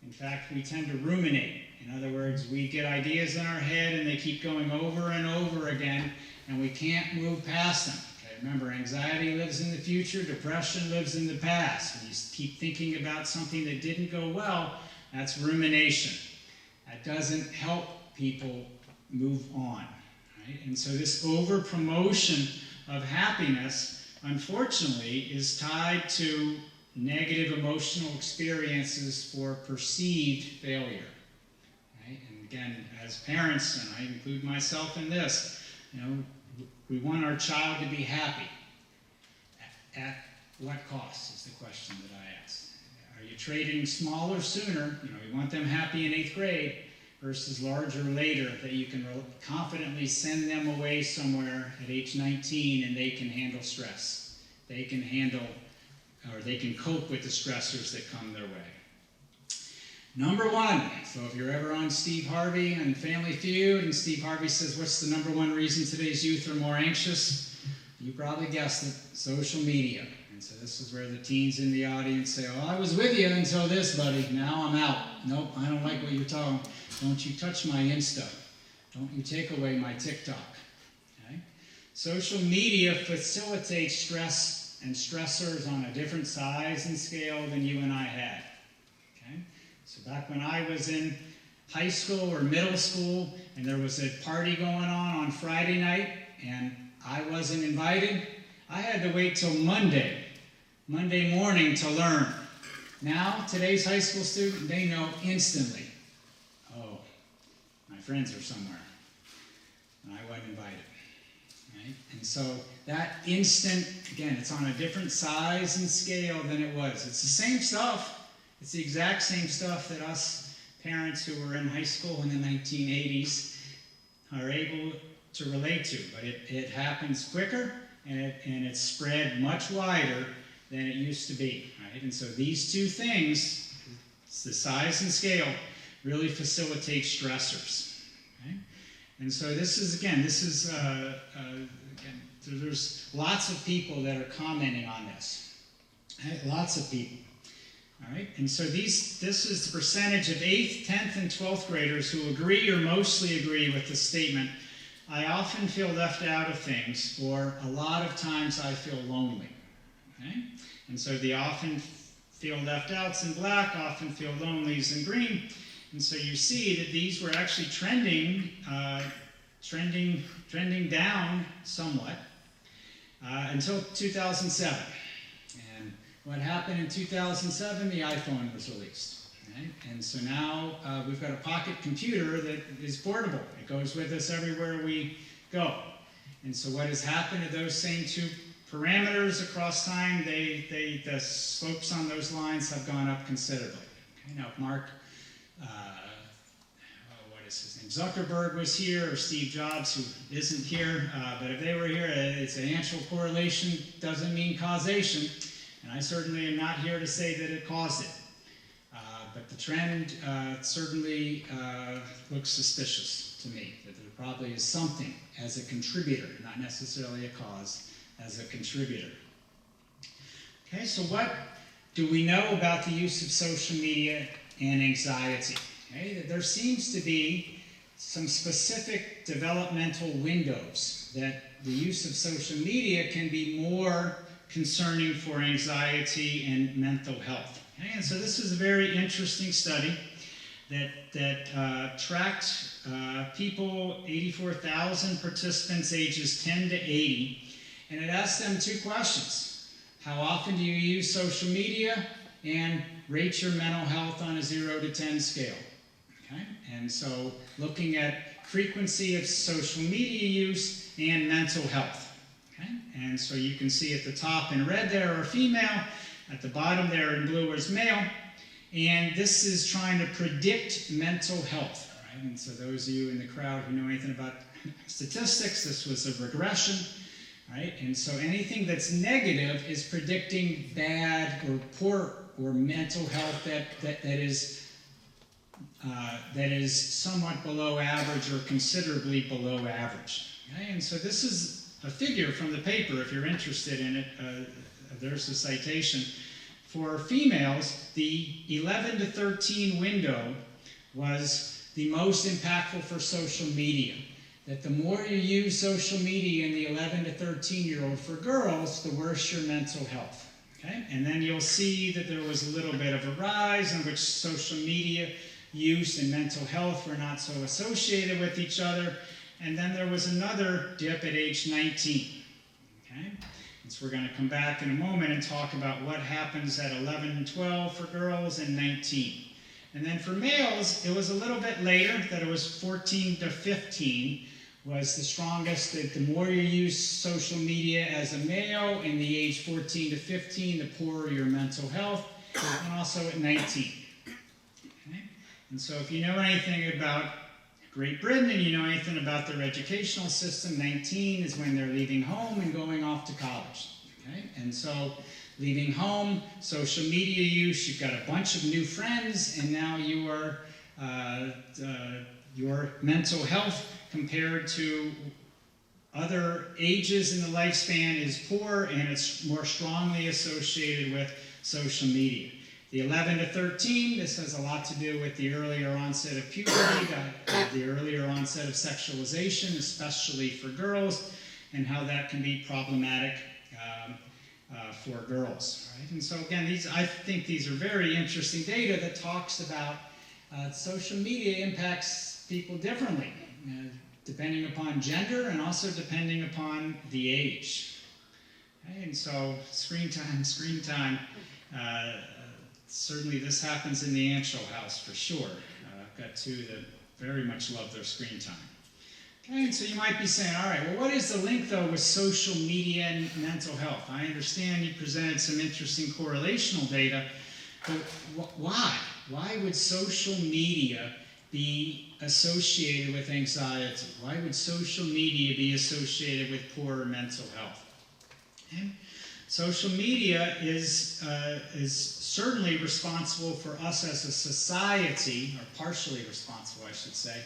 Speaker 2: In fact, we tend to ruminate. In other words, we get ideas in our head and they keep going over and over again, and we can't move past them. Okay, remember, anxiety lives in the future, depression lives in the past. When you keep thinking about something that didn't go well, that's rumination. That doesn't help people move on. Right? And so this over-promotion of happiness, unfortunately, is tied to negative emotional experiences for perceived failure. Right? And again, as parents, and I include myself in this, we want our child to be happy. At what cost is the question that I ask. Are you trading smaller sooner? You want them happy in 8th grade versus larger later, that you can confidently send them away somewhere at age 19 and they can handle stress. They can handle, or they can cope with the stressors that come their way. Number one, so if you're ever on Steve Harvey and Family Feud, and Steve Harvey says, what's the number one reason today's youth are more anxious? You probably guessed it, social media. And so this is where the teens in the audience say, oh, I was with you until this, buddy. Now I'm out. Nope, I don't like what you're talking. Don't you touch my Insta. Don't you take away my TikTok. Okay? Social media facilitates stress and stressors on a different size and scale than you and I had. Okay? So back when I was in high school or middle school, and there was a party going on Friday night, and I wasn't invited, I had to wait till Monday morning to learn. Now, today's high school student, they know instantly, oh, my friends are somewhere, and I wasn't invited. Right? And so that instant, again, it's on a different size and scale than it was. It's the same stuff. It's the exact same stuff that us parents who were in high school in the 1980s are able to relate to. But it happens quicker, and it's spread much wider than it used to be. Right? And so these two things, it's the size and scale, really facilitate stressors. Okay? And so there's lots of people that are commenting on this. Right? Lots of people. All right, and so this is the percentage of 8th, 10th, and 12th graders who agree or mostly agree with the statement, I often feel left out of things, or a lot of times I feel lonely. Okay? And so the often feel left outs in black, often feel lonelies in green. And so you see that these were actually trending down somewhat until 2007. And what happened in 2007? The iPhone was released. Okay? And so now we've got a pocket computer that is portable. It goes with us everywhere we go. And so what has happened to those same two parameters across time? The slopes on those lines have gone up considerably. Okay? Now, if Mark, what is his name, Zuckerberg was here, or Steve Jobs, who isn't here, but if they were here, it's an actual correlation, doesn't mean causation. And I certainly am not here to say that it caused it. But the trend certainly looks suspicious to me, that there probably is something as a contributor, not necessarily a cause, as a contributor. Okay, so what do we know about the use of social media and anxiety? Okay, that there seems to be some specific developmental windows that the use of social media can be more concerning for anxiety and mental health. Okay, and so this is a very interesting study that tracked people, 84,000 participants ages 10 to 80, and it asked them two questions. How often do you use social media? And rate your mental health on a 0 to 10 scale. Okay? And so looking at frequency of social media use and mental health. Okay? And so you can see at the top in red there are female, at the bottom there in blue is male, and this is trying to predict mental health. Right? And so those of you in the crowd who know anything about statistics, this was a regression. Right? And so anything that's negative is predicting bad or poor or mental health that is somewhat below average or considerably below average. Okay? And so this is a figure from the paper, if you're interested in it. There's a citation. For females, the 11 to 13 window was the most impactful for social media. That the more you use social media in the 11 to 13-year-old, for girls, the worse your mental health. Okay? And then you'll see that there was a little bit of a rise in which social media use and mental health were not so associated with each other. And then there was another dip at age 19. Okay? And so we're going to come back in a moment and talk about what happens at 11 and 12 for girls and 19. And then for males, it was a little bit later, that it was 14 to 15 was the strongest. That the more you use social media as a male in the age 14 to 15, the poorer your mental health, and also at 19. Okay? And so if you know anything about Great Britain and you know anything about their educational system, 19 is when they're leaving home and going off to college. Okay? And so leaving home, social media use, you've got a bunch of new friends, and now your mental health compared to other ages in the lifespan is poor, and it's more strongly associated with social media. The 11 to 13, this has a lot to do with the earlier onset of puberty, the earlier onset of sexualization, especially for girls, and how that can be problematic for girls. Right? And so again, I think these are very interesting data that talks about social media impacts people differently, depending upon gender and also depending upon the age. Okay? And so screen time. Certainly this happens in the Anschel house for sure. I've got two that very much love their screen time. Okay, and so you might be saying, all right, well, what is the link, though, with social media and mental health? I understand you presented some interesting correlational data, but why? Why would social media be associated with anxiety? Why would social media be associated with poorer mental health? Okay? Social media is certainly responsible for us as a society, or partially responsible, I should say.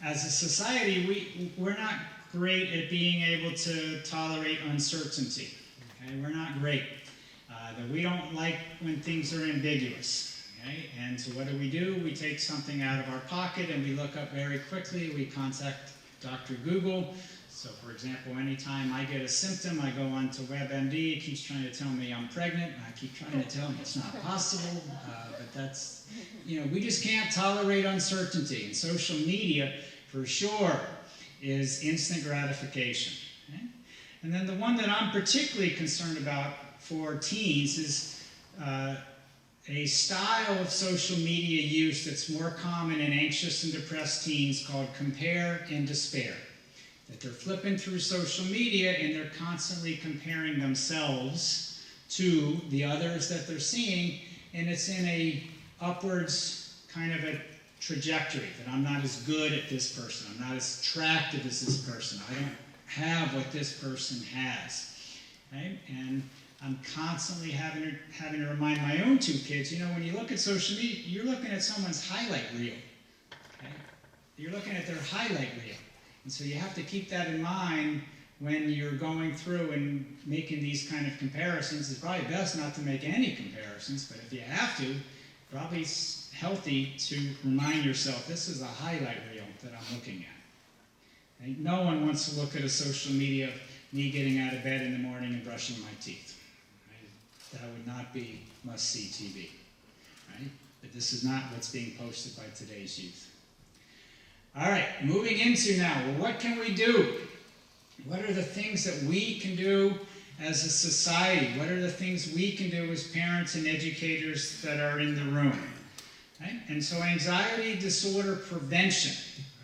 Speaker 2: As a society, we're not great at being able to tolerate uncertainty. Okay? We're not great. that we don't like when things are ambiguous. Okay? And so what do? We take something out of our pocket and we look up very quickly. We contact Dr. Google. So for example, anytime I get a symptom, I go on to WebMD. It keeps trying to tell me I'm pregnant. I keep trying to tell them it's not possible. But that's, we just can't tolerate uncertainty. And social media, for sure, is instant gratification. Okay? And then the one that I'm particularly concerned about for teens is a style of social media use that's more common in anxious and depressed teens called compare and despair. That they're flipping through social media and they're constantly comparing themselves to the others that they're seeing, and it's in a upwards kind of a trajectory, that I'm not as good at this person, I'm not as attractive as this person, I don't have what this person has. Okay? And I'm constantly having to remind my own two kids, when you look at social media, you're looking at someone's highlight reel. Okay? You're looking at their highlight reel. And so you have to keep that in mind when you're going through and making these kind of comparisons. It's probably best not to make any comparisons, but if you have to, probably it's healthy to remind yourself, this is a highlight reel that I'm looking at. Okay? No one wants to look at a social media of me getting out of bed in the morning and brushing my teeth. Right? That would not be must-see TV. Right? But this is not what's being posted by today's youth. All right, moving into now, what can we do? What are the things that we can do as a society? What are the things we can do as parents and educators that are in the room? Right? And so anxiety disorder prevention,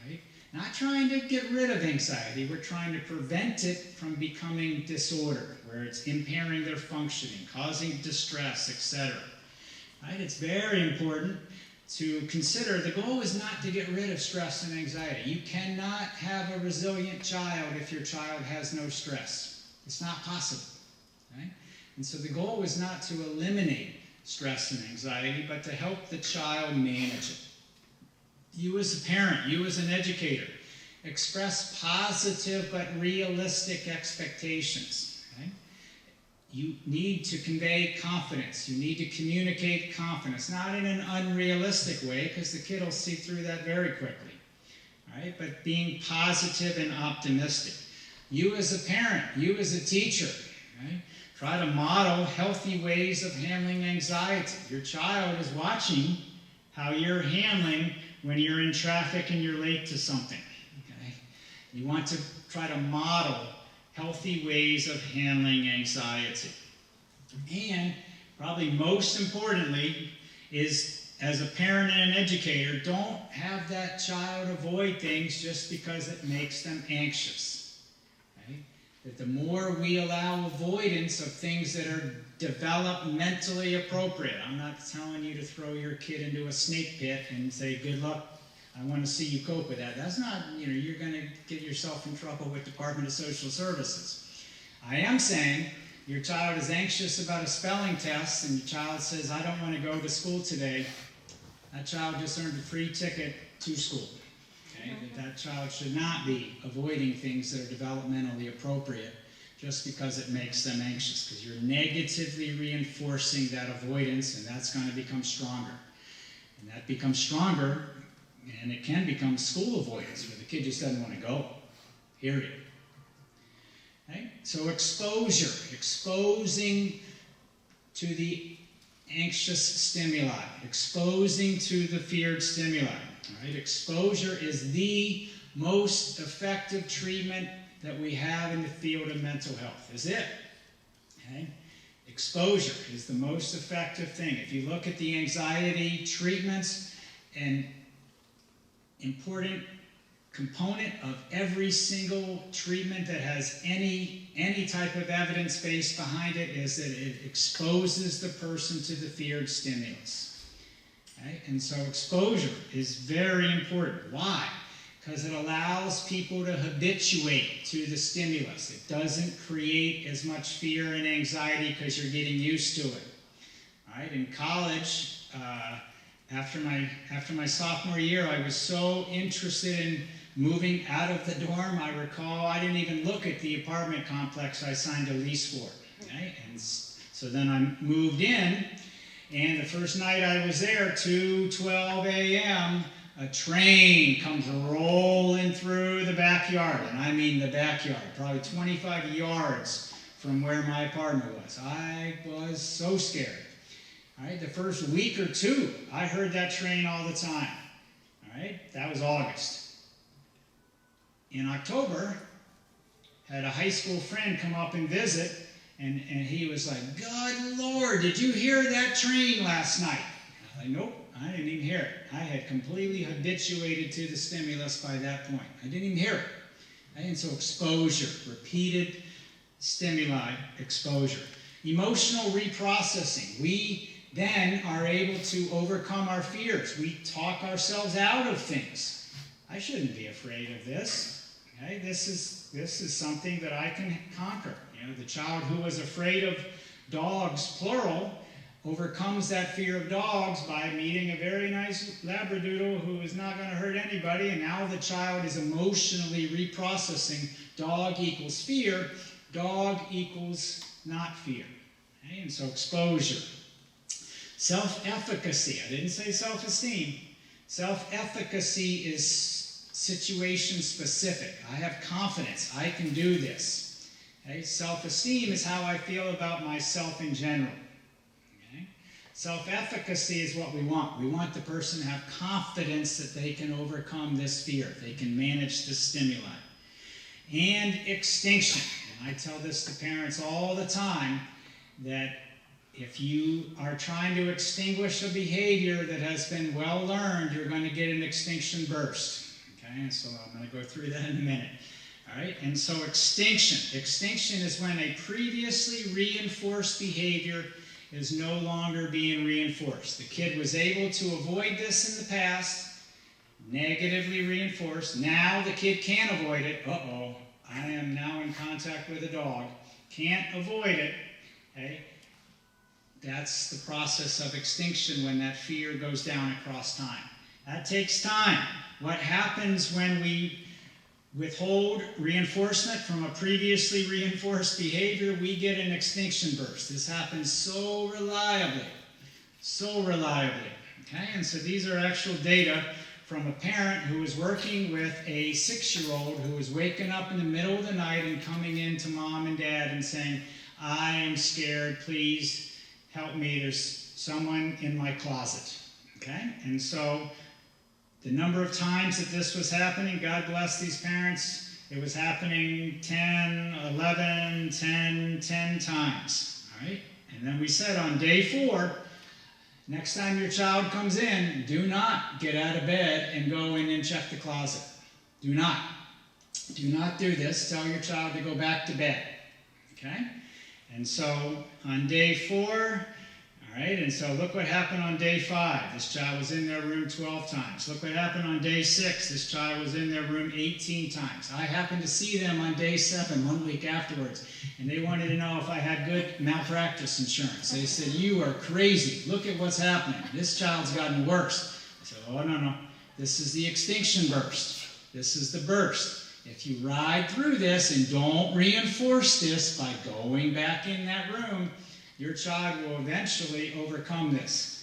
Speaker 2: right? Not trying to get rid of anxiety, we're trying to prevent it from becoming disorder, where it's impairing their functioning, causing distress, etc. Right? It's very important to consider the goal is not to get rid of stress and anxiety. You cannot have a resilient child if your child has no stress. It's not possible. Right? And so the goal is not to eliminate stress and anxiety, but to help the child manage it. You as a parent, you as an educator, express positive but realistic expectations. Okay? You need to convey confidence. You need to communicate confidence, not in an unrealistic way, because the kid will see through that very quickly. Right? But being positive and optimistic. You as a parent, you as a teacher, right? Try to model healthy ways of handling anxiety. Your child is watching how you're handling when you're in traffic and you're late to something. Okay? You want to try to model healthy ways of handling anxiety. And probably most importantly is, as a parent and an educator, don't have that child avoid things just because it makes them anxious. Right? That the more we allow avoidance of things that are developmentally appropriate, I'm not telling you to throw your kid into a snake pit and say, good luck, I want to see you cope with that. That's not, you're going to get yourself in trouble with Department of Social Services. I am saying your child is anxious about a spelling test and your child says, I don't want to go to school today. That child just earned a free ticket to school. Okay? That child should not be avoiding things that are developmentally appropriate just because it makes them anxious, because you're negatively reinforcing that avoidance, and that's going to become stronger. And that becomes stronger, and it can become school avoidance, where the kid just doesn't want to go, period. Okay? So exposure, exposing to the anxious stimuli, exposing to the feared stimuli. All right? Exposure is the most effective treatment that we have in the field of mental health, is it? Okay? Exposure is the most effective thing. If you look at the anxiety treatments, an important component of every single treatment that has any type of evidence base behind it is that it exposes the person to the feared stimulus. Okay? And so exposure is very important. Why? Because it allows people to habituate to the stimulus. It doesn't create as much fear and anxiety because you're getting used to it. All right? In college, after my sophomore year, I was so interested in moving out of the dorm. I recall I didn't even look at the apartment complex I signed a lease for. Okay? And So then I moved in, and the first night I was there, 2:12 a.m., a train comes rolling through the backyard, and I mean the backyard, probably 25 yards from where my apartment was. I was so scared. All right, the first week or two, I heard that train all the time. All right, that was August. In October, had a high school friend come up and visit, and he was like, "Good Lord, did you hear that train last night?" I was like, "Nope, I didn't even hear it." I had completely habituated to the stimulus by that point. I didn't even hear it. And so exposure, repeated stimuli, exposure. Emotional reprocessing. We then are able to overcome our fears. We talk ourselves out of things. I shouldn't be afraid of this. Okay? This is something that I can conquer. You know, the child who was afraid of dogs, plural, overcomes that fear of dogs by meeting a very nice Labradoodle who is not going to hurt anybody, and now the child is emotionally reprocessing dog equals fear, dog equals not fear. Okay? And so exposure. Self-efficacy. I didn't say self-esteem. Self-efficacy is situation-specific. I have confidence. I can do this. Okay? Self-esteem is how I feel about myself in general. Okay? Self-efficacy is what we want. We want the person to have confidence that they can overcome this fear. They can manage the stimuli. And extinction. And I tell this to parents all the time, that if you are trying to extinguish a behavior that has been well learned, you're going to get an extinction burst. Okay, and so I'm going to go through that in a minute. All right, and so extinction. Extinction is when a previously reinforced behavior is no longer being reinforced. The kid was able to avoid this in the past, negatively reinforced. Now the kid can't avoid it. Uh-oh, I am now in contact with a dog. Can't avoid it. Okay? That's the process of extinction when that fear goes down across time. That takes time. What happens when we withhold reinforcement from a previously reinforced behavior? We get an extinction burst. This happens so reliably. Okay? And so these are actual data from a parent who was working with a 6-year-old who was waking up in the middle of the night and coming in to mom and dad and saying, "I am scared, please help me, there's someone in my closet." Okay? And so the number of times that this was happening, God bless these parents, it was happening 10, 11, 10 times. All right? And then we said on day 4, next time your child comes in, do not get out of bed and go in and check the closet. Do not. Do not do this. Tell your child to go back to bed. Okay? And so on day 4, all right, and so look what happened on day 5. This child was in their room 12 times. Look what happened on day 6. This child was in their room 18 times. I happened to see them on day 7, 1 week afterwards, and they wanted to know if I had good malpractice insurance. They said, "You are crazy. Look at what's happening. This child's gotten worse." I said, "Oh, no. This is the extinction burst. This is the burst. If you ride through this and don't reinforce this by going back in that room, your child will eventually overcome this."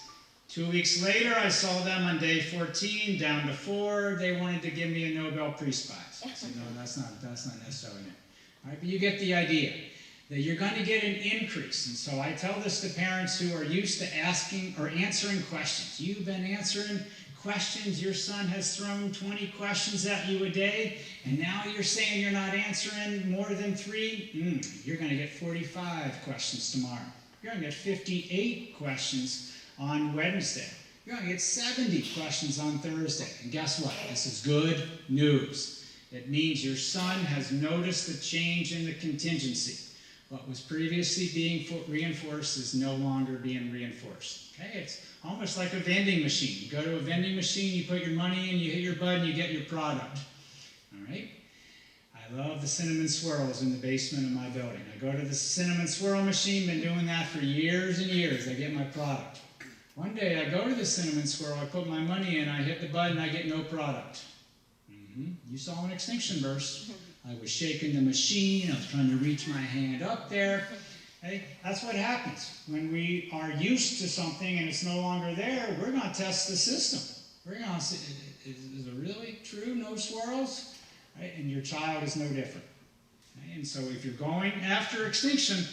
Speaker 2: 2 weeks later, I saw them on day 14, down to 4. They wanted to give me a Nobel Peace Prize. I said, "No, that's not necessarily it." All right, but you get the idea that you're going to get an increase. And so I tell this to parents who are used to asking or answering questions. You've been answering questions. Your son has thrown 20 questions at you a day, and now you're saying you're not answering more than 3? You're going to get 45 questions tomorrow. You're going to get 58 questions on Wednesday. You're going to get 70 questions on Thursday. And guess what? This is good news. It means your son has noticed a change in the contingency. What was previously being reinforced is no longer being reinforced. Okay? It's almost like a vending machine. You go to a vending machine, you put your money in, you hit your button, you get your product. All right? I love the cinnamon swirls in the basement of my building. I go to the cinnamon swirl machine, been doing that for years and years. I get my product. One day I go to the cinnamon swirl, I put my money in, I hit the button, I get no product. You saw an extinction burst. I was shaking the machine, I was trying to reach my hand up there, Okay? That's what happens. When we are used to something and it's no longer there, we're going to test the system. We're going to say, is it really true, no swirls? Right? And your child is no different. Okay? And so if you're going after extinction,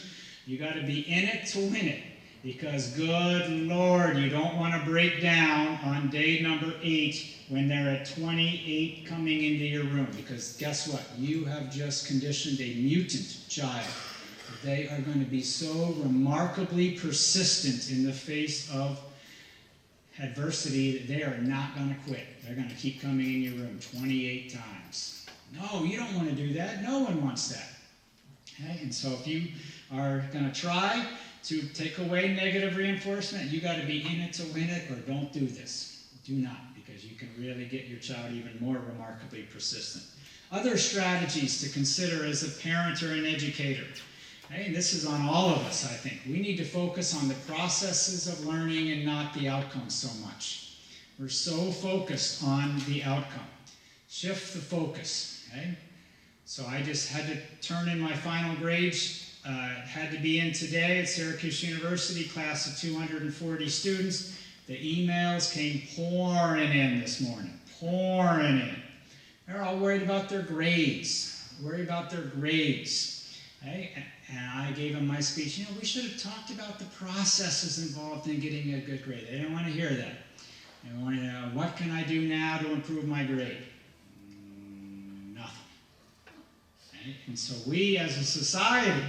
Speaker 2: you got to be in it to win it. Because good Lord, you don't want to break down on day number 8 when there are 28 coming into your room. Because guess what? You have just conditioned a mutant child. They are going to be so remarkably persistent in the face of adversity that they are not going to quit. They're going to keep coming in your room 28 times. No, you don't want to do that. No one wants that. Okay? And so if you are going to try to take away negative reinforcement, you got to be in it to win it, or don't do this. Do not, because you can really get your child even more remarkably persistent. Other strategies to consider as a parent or an educator. Okay, and this is on all of us, I think. We need to focus on the processes of learning and not the outcomes so much. We're so focused on the outcome. Shift the focus. Okay? So I just had to turn in my final grades. Had to be in today at Syracuse University, class of 240 students. The emails came pouring in this morning, pouring in. They're all worried about their grades, Okay? And I gave them my speech. You know, we should have talked about the processes involved in getting a good grade. They didn't want to hear that. They wanted to know, what can I do now to improve my grade? Nothing. Okay? And so we as a society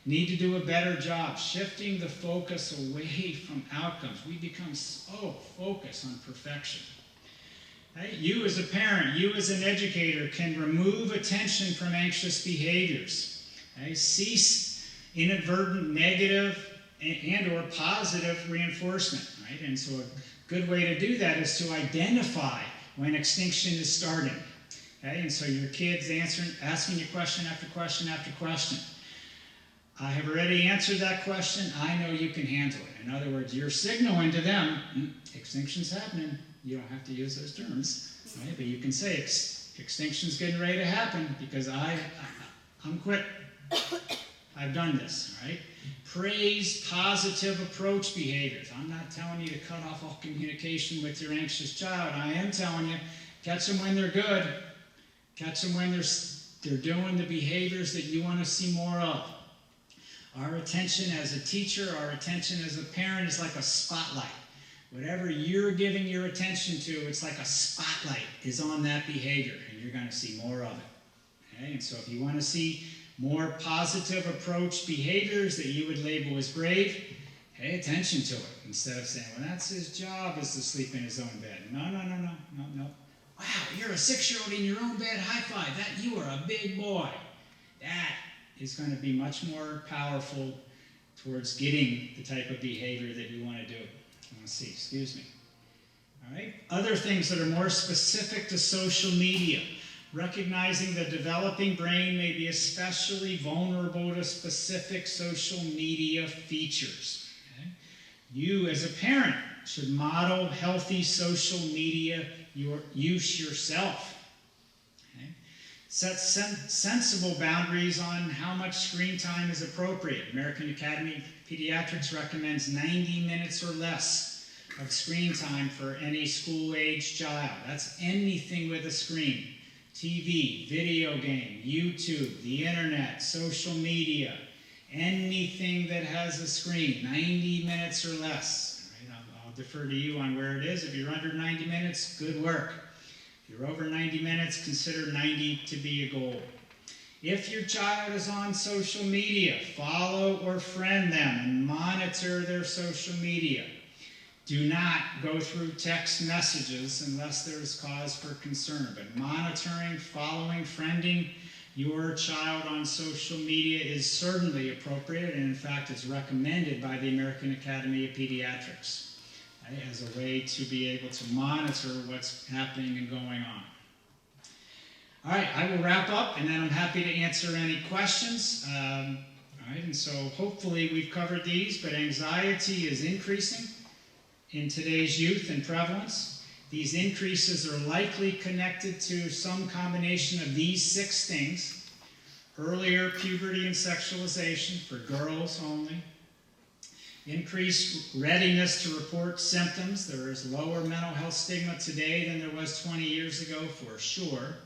Speaker 2: need to do a better job shifting the focus away from outcomes. We become so focused on perfection. Okay? You as a parent, you as an educator can remove attention from anxious behaviors. Okay? Cease inadvertent negative and or positive reinforcement. Right? And so a good way to do that is to identify when extinction is starting. Okay? And so your kids asking you question after question after question. I have already answered that question. I know you can handle it. In other words, you're signaling to them, extinction's happening. You don't have to use those terms, right? But you can say, extinction's getting ready to happen because I'm quit. I've done this, right? Praise positive approach behaviors. I'm not telling you to cut off all communication with your anxious child. I am telling you, catch them when they're good. Catch them when they're doing the behaviors that you want to see more of. Our attention as a teacher, our attention as a parent is like a spotlight. Whatever you're giving your attention to, it's like a spotlight is on that behavior, and you're going to see more of it. Okay? And so if you want to see more positive approach behaviors that you would label as brave, pay attention to it instead of saying, well, that's his job is to sleep in his own bed. No. Wow, you're a 6-year-old in your own bed. High five. That you are a big boy. That is going to be much more powerful towards getting the type of behavior that you want to do. Let's see, excuse me. All right, other things that are more specific to social media. Recognizing the developing brain may be especially vulnerable to specific social media features. Okay? You as a parent should model healthy social media use yourself. Set sensible boundaries on how much screen time is appropriate. American Academy of Pediatrics recommends 90 minutes or less of screen time for any school-age child. That's anything with a screen. TV, video game, YouTube, the internet, social media, anything that has a screen, 90 minutes or less. Right? I'll defer to you on where it is. If you're under 90 minutes, good work. If you're over 90 minutes, consider 90 to be a goal. If your child is on social media, follow or friend them and monitor their social media. Do not go through text messages unless there is cause for concern. But monitoring, following, friending your child on social media is certainly appropriate and in fact is recommended by the American Academy of Pediatrics. As a way to be able to monitor what's happening and going on. All right, I will wrap up, and then I'm happy to answer any questions. All right, and so hopefully we've covered these, but anxiety is increasing in today's youth and prevalence. These increases are likely connected to some combination of these 6 things. earlier puberty and sexualization for girls only, increased readiness to report symptoms. There is lower mental health stigma today than there was 20 years ago, for sure.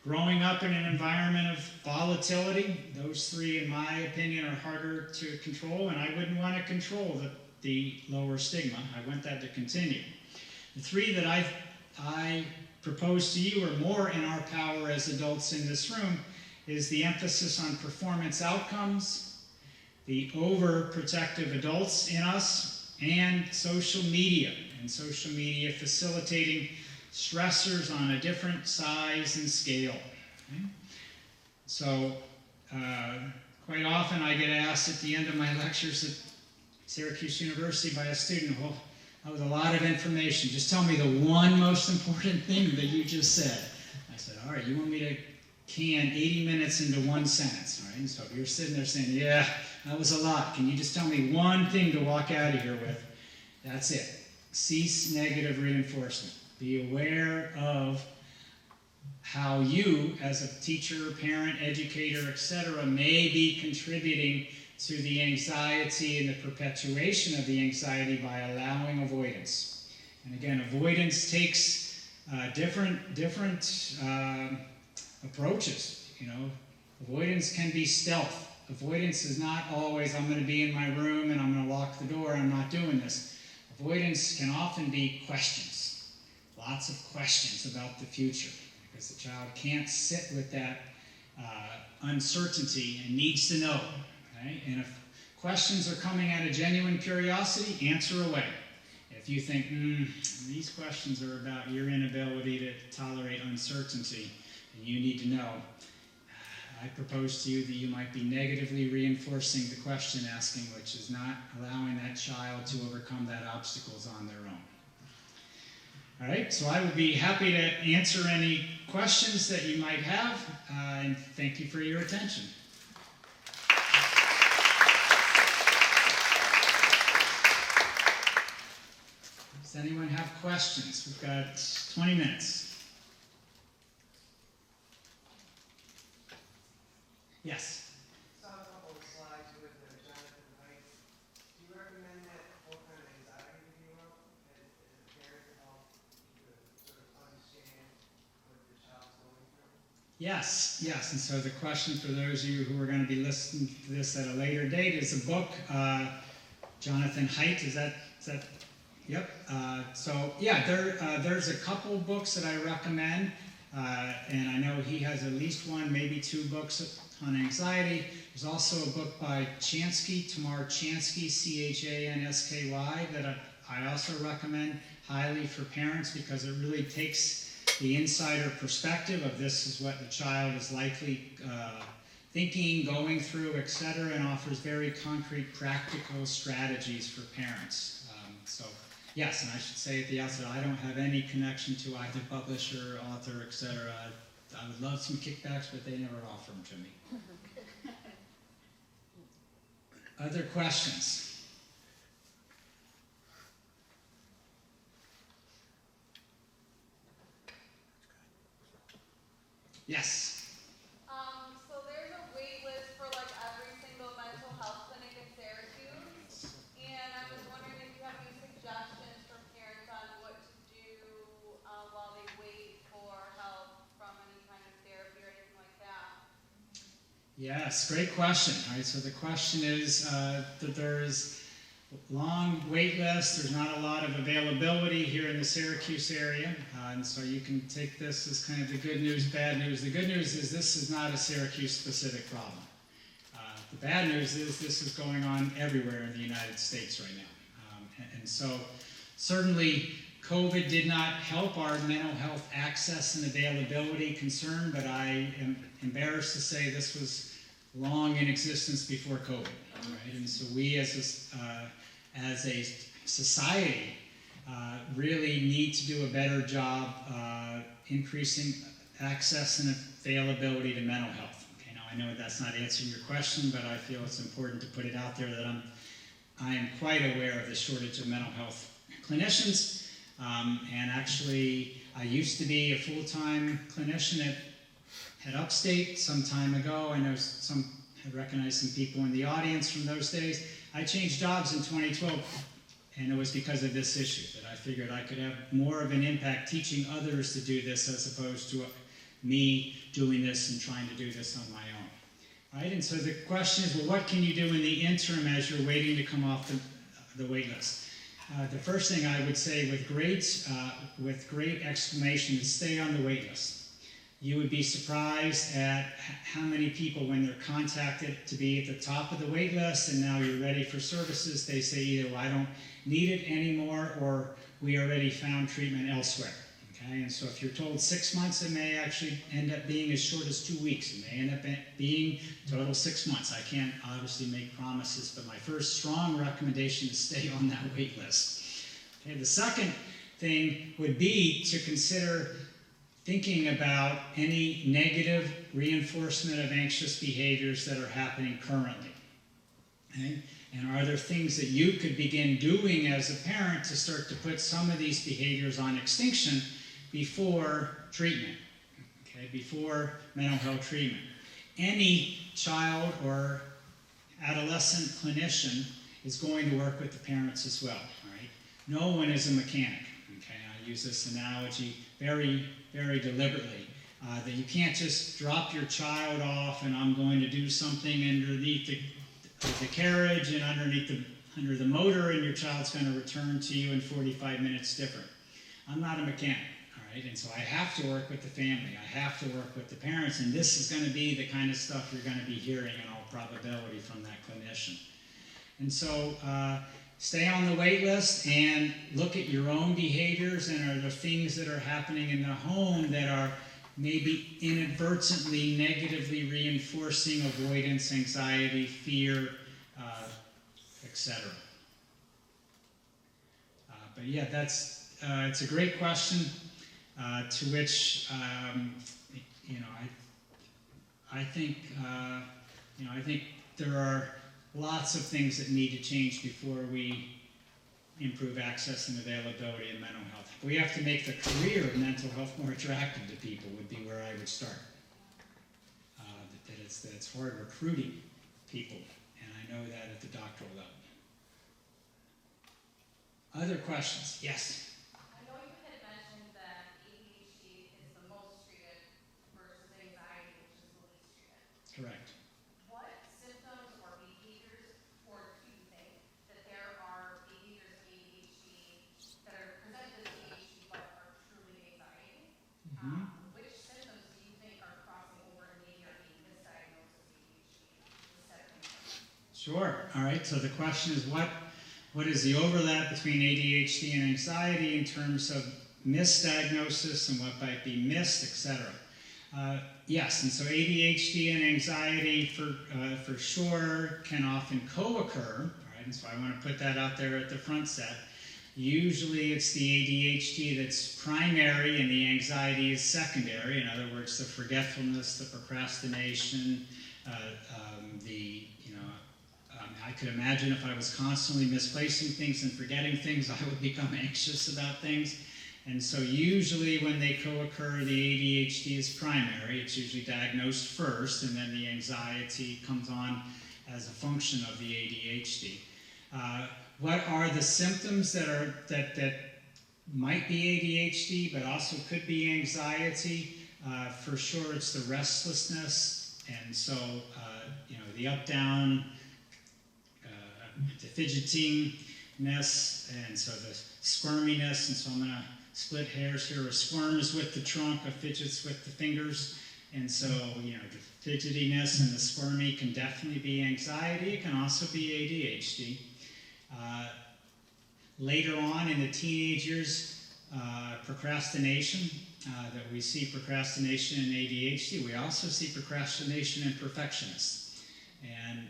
Speaker 2: Growing up in an environment of volatility, those three, in my opinion, are harder to control, and I wouldn't want to control the lower stigma. I want that to continue. The three that I propose to you are more in our power as adults in this room is the emphasis on performance outcomes, the overprotective adults in us, and social media facilitating stressors on a different size and scale. Okay? So quite often I get asked at the end of my lectures at Syracuse University by a student, well, that was a lot of information. Just tell me the one most important thing that you just said. I said, all right, you want me to can 80 minutes into one sentence, all right? And so if you're sitting there saying, yeah, that was a lot, can you just tell me one thing to walk out of here with? That's it. Cease negative reinforcement. Be aware of how you, as a teacher, parent, educator, etc., may be contributing to the anxiety and the perpetuation of the anxiety by allowing avoidance. And again, avoidance takes different approaches. You know, avoidance can be stealth. Avoidance is not always, I'm going to be in my room and I'm going to lock the door, I'm not doing this. Avoidance can often be questions. Lots of questions about the future, because the child can't sit with that uncertainty and needs to know. Okay? And if questions are coming out of genuine curiosity, answer away. If you think, these questions are about your inability to tolerate uncertainty, and you need to know, I propose to you that you might be negatively reinforcing the question asking, which is not allowing that child to overcome that obstacles on their own. All right, so I would be happy to answer any questions that you might have, and thank you for your attention. Does anyone have questions? We've got 20 minutes. Yes?
Speaker 3: I saw a couple of slides with Jonathan Haidt. Do you recommend that what kind of anxiety to view up as a parent to help you to sort of understand what the child's going through?
Speaker 2: Yes. And so the question for those of you who are going to be listening to this at a later date is a book, Jonathan Haidt, is that? Yep. There's a couple books that I recommend, and I know he has at least one, maybe two books on anxiety. There's also a book by Tamar Chansky, C-H-A-N-S-K-Y, that I also recommend highly for parents, because it really takes the insider perspective of this is what the child is likely thinking, going through, etc., and offers very concrete, practical strategies for parents. Yes, and I should say at the outset, I don't have any connection to either publisher, author, etc. I would love some kickbacks, but they never offer them to me. Other questions? Yes.
Speaker 4: So there's a wait list for like every single mental health clinic in Syracuse, and I was wondering if you have any suggestions for parents on what to do while they wait for help from any kind of therapy or anything like that.
Speaker 2: Yes, great question. All right, so the question is that there's long wait list. There's not a lot of availability here in the Syracuse area, and so you can take this as kind of the good news, bad news. The good news is this is not a Syracuse-specific problem. The bad news is this is going on everywhere in the United States right now. And so certainly COVID did not help our mental health access and availability concern, but I am embarrassed to say this was long in existence before COVID. Right? And so we as a society really need to do a better job increasing access and availability to mental health. Okay, now I know that's not answering your question, but I feel it's important to put it out there that I am quite aware of the shortage of mental health clinicians, and actually I used to be a full-time clinician at had upstate some time ago. I know some have recognized some people in the audience from those days. I changed jobs in 2012, and it was because of this issue, that I figured I could have more of an impact teaching others to do this as opposed to me doing this and trying to do this on my own. Right? And so the question is, well, what can you do in the interim as you're waiting to come off the wait list? The first thing I would say with great exclamation is stay on the wait list. You would be surprised at how many people, when they're contacted to be at the top of the wait list and now you're ready for services, they say either, well, I don't need it anymore, or we already found treatment elsewhere. Okay? And so if you're told 6 months, it may actually end up being as short as 2 weeks. It may end up being total 6 months. I can't obviously make promises, but my first strong recommendation is stay on that wait list. Okay? The second thing would be to consider thinking about any negative reinforcement of anxious behaviors that are happening currently. Okay? And are there things that you could begin doing as a parent to start to put some of these behaviors on extinction before treatment, okay, before mental health treatment? Any child or adolescent clinician is going to work with the parents as well. All right? No one is a mechanic. Okay? I use this analogy very, very deliberately. That you can't just drop your child off and I'm going to do something underneath the carriage and under the motor, and your child's going to return to you in 45 minutes different. I'm not a mechanic, all right? And so I have to work with the family. I have to work with the parents, and this is going to be the kind of stuff you're going to be hearing in all probability from that clinician. And so stay on the wait list and look at your own behaviors, and are there things that are happening in the home that are maybe inadvertently negatively reinforcing avoidance, anxiety, fear, etc. But yeah, it's a great question, to which I think there are lots of things that need to change before we improve access and availability in mental health. We have to make the career of mental health more attractive to people, would be where I would start. That it's hard recruiting people, and I know that at the doctoral level. Other questions? Yes?
Speaker 4: I know you had mentioned that ADHD is the most treated versus anxiety, which is the least treated.
Speaker 2: Correct.
Speaker 4: What symptoms or behaviors, or do you think that there are behaviors of ADHD that are presented as ADHD but are truly anxiety?
Speaker 2: Mm-hmm.
Speaker 4: Which symptoms do you think are crossing over and maybe are being misdiagnosed as ADHD instead of anxiety?
Speaker 2: Sure. All right. So the question is, what is the overlap between ADHD and anxiety in terms of misdiagnosis and what might be missed, etc.? Yes, and so ADHD and anxiety for sure can often co-occur, all right, and so I want to put that out there at the front set. Usually it's the ADHD that's primary and the anxiety is secondary. In other words, the forgetfulness, the procrastination, I could imagine if I was constantly misplacing things and forgetting things, I would become anxious about things. And so usually when they co-occur, the ADHD is primary. It's usually diagnosed first, and then the anxiety comes on as a function of the ADHD. What are the symptoms that might be ADHD, but also could be anxiety? For sure, it's the restlessness, and so the up-down, the fidgetingness, and so the squirminess, and so I'm going to split hairs here. A squirm is with the trunk, a fidget's with the fingers, and so the fidgetiness and the squirmy can definitely be anxiety. It can also be ADHD. Later on in the teenage years, procrastination, that we see procrastination in ADHD. We also see procrastination in perfectionists. And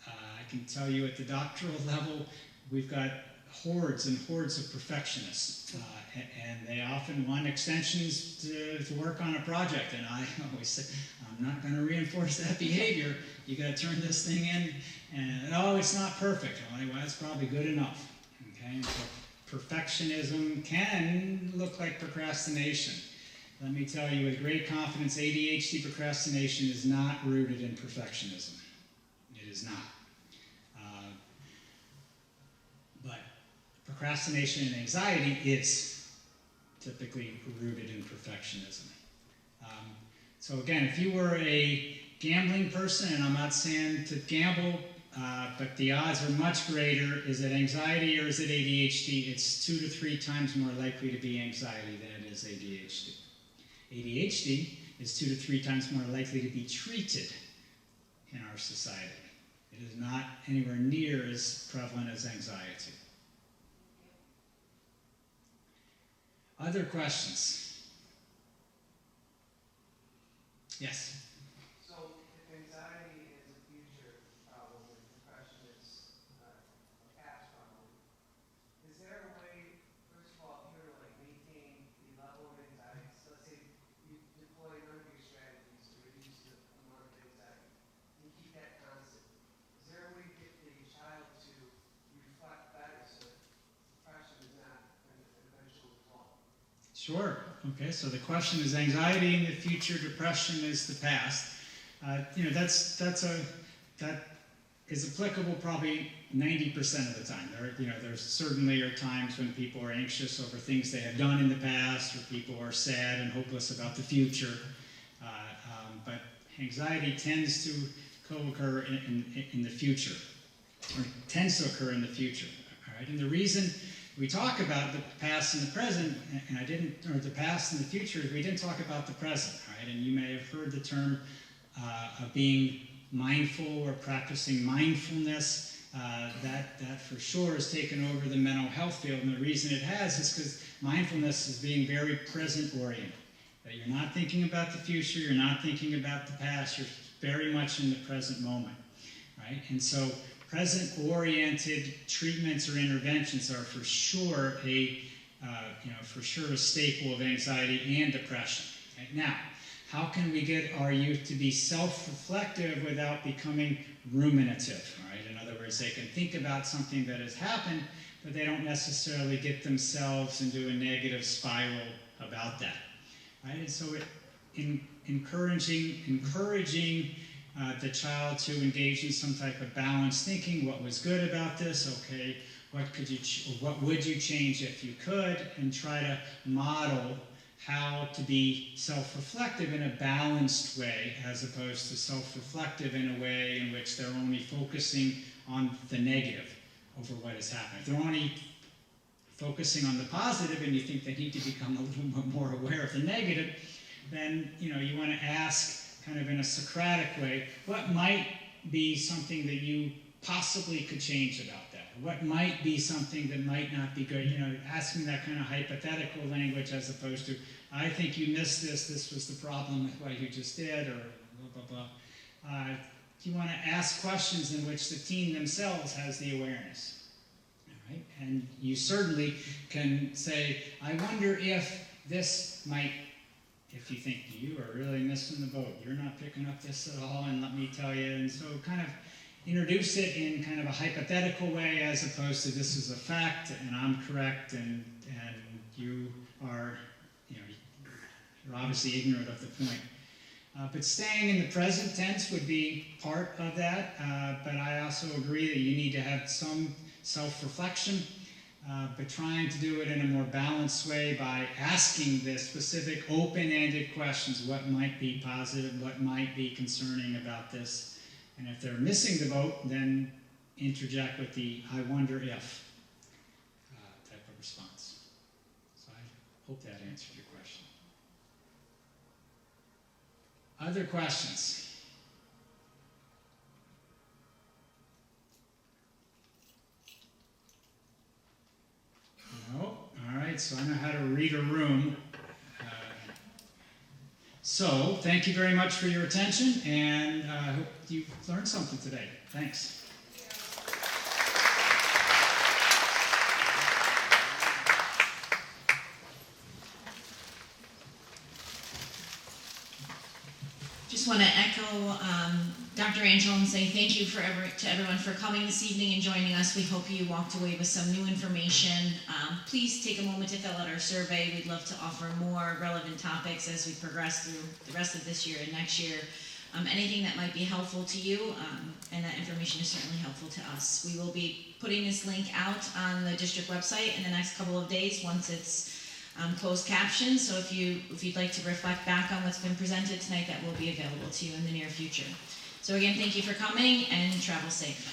Speaker 2: I can tell you at the doctoral level, we've got hordes and hordes of perfectionists, and they often want extensions to work on a project, and I always say, I'm not going to reinforce that behavior. You got to turn this thing in, and it's not perfect. Well, it's probably good enough. Okay, so perfectionism can look like procrastination. Let me tell you with great confidence, ADHD procrastination is not rooted in perfectionism. It is not. But procrastination and anxiety, it's typically rooted in perfectionism. So again, if you were a gambling person, and I'm not saying to gamble, but the odds are much greater, is it anxiety or is it ADHD? It's 2 to 3 times more likely to be anxiety than it is ADHD. ADHD is 2 to 3 times more likely to be treated in our society. It is not anywhere near as prevalent as anxiety. Other questions? Yes?
Speaker 3: So if anxiety is a future problem and depression is a past problem, is there a way, first of all, if you were to like maintain the level of anxiety, so let's say you deploy none of your strategies to reduce the amount of anxiety, and keep that constant, is there a way to get the child to reflect better so that depression is not an eventual result?
Speaker 2: Sure. Okay, so the question is anxiety in the future, depression is the past. That is applicable probably 90% of the time. There certainly are times when people are anxious over things they have done in the past, or people are sad and hopeless about the future. But anxiety tends to co-occur in the future, or tends to occur in the future. All right, and the reason we talk about the past and the present, or the past and the future, we didn't talk about the present, right? And you may have heard the term of being mindful or practicing mindfulness. That for sure has taken over the mental health field, and the reason it has is because mindfulness is being very present-oriented. That you're not thinking about the future, you're not thinking about the past, you're very much in the present moment, right? And so present-oriented treatments or interventions are for sure a staple of anxiety and depression. Right? Now, how can we get our youth to be self-reflective without becoming ruminative? Right? In other words, they can think about something that has happened, but they don't necessarily get themselves into a negative spiral about that. Right? And so, encouraging the child to engage in some type of balanced thinking. What was good about this? Okay, what would you change if you could? And try to model how to be self-reflective in a balanced way, as opposed to self-reflective in a way in which they're only focusing on the negative over what has happened. If they're only focusing on the positive, and you think they need to become a little bit more aware of the negative, then you want to ask, kind of in a Socratic way, what might be something that you possibly could change about that? What might be something that might not be good? Asking that kind of hypothetical language as opposed to, I think you missed this was the problem with what you just did, or blah, blah, blah. You want to ask questions in which the teen themselves has the awareness. All right? And you certainly can say, I wonder if this might, if you think you are really missing the boat, you're not picking up this at all, and let me tell you, and so kind of introduce it in kind of a hypothetical way as opposed to this is a fact and I'm correct and you are, you're obviously ignorant of the point. But staying in the present tense would be part of that, but I also agree that you need to have some self-reflection, but trying to do it in a more balanced way by asking the specific open-ended questions. What might be positive? What might be concerning about this? And if they're missing the boat, then interject with the I wonder if type of response. So I hope that answered your question. Other questions? No? All right, so I know how to read a room. So, thank you very much for your attention, and I hope you've learned something today. Thanks.
Speaker 1: Just want to echo Dr. Angel, and say thank you to everyone for coming this evening and joining us. We hope you walked away with some new information. Please take a moment to fill out our survey. We'd love to offer more relevant topics as we progress through the rest of this year and next year. Anything that might be helpful to you, and that information is certainly helpful to us. We will be putting this link out on the district website in the next couple of days once it's closed captioned. So if you'd like to reflect back on what's been presented tonight, that will be available to you in the near future. So again, thank you for coming and travel safe.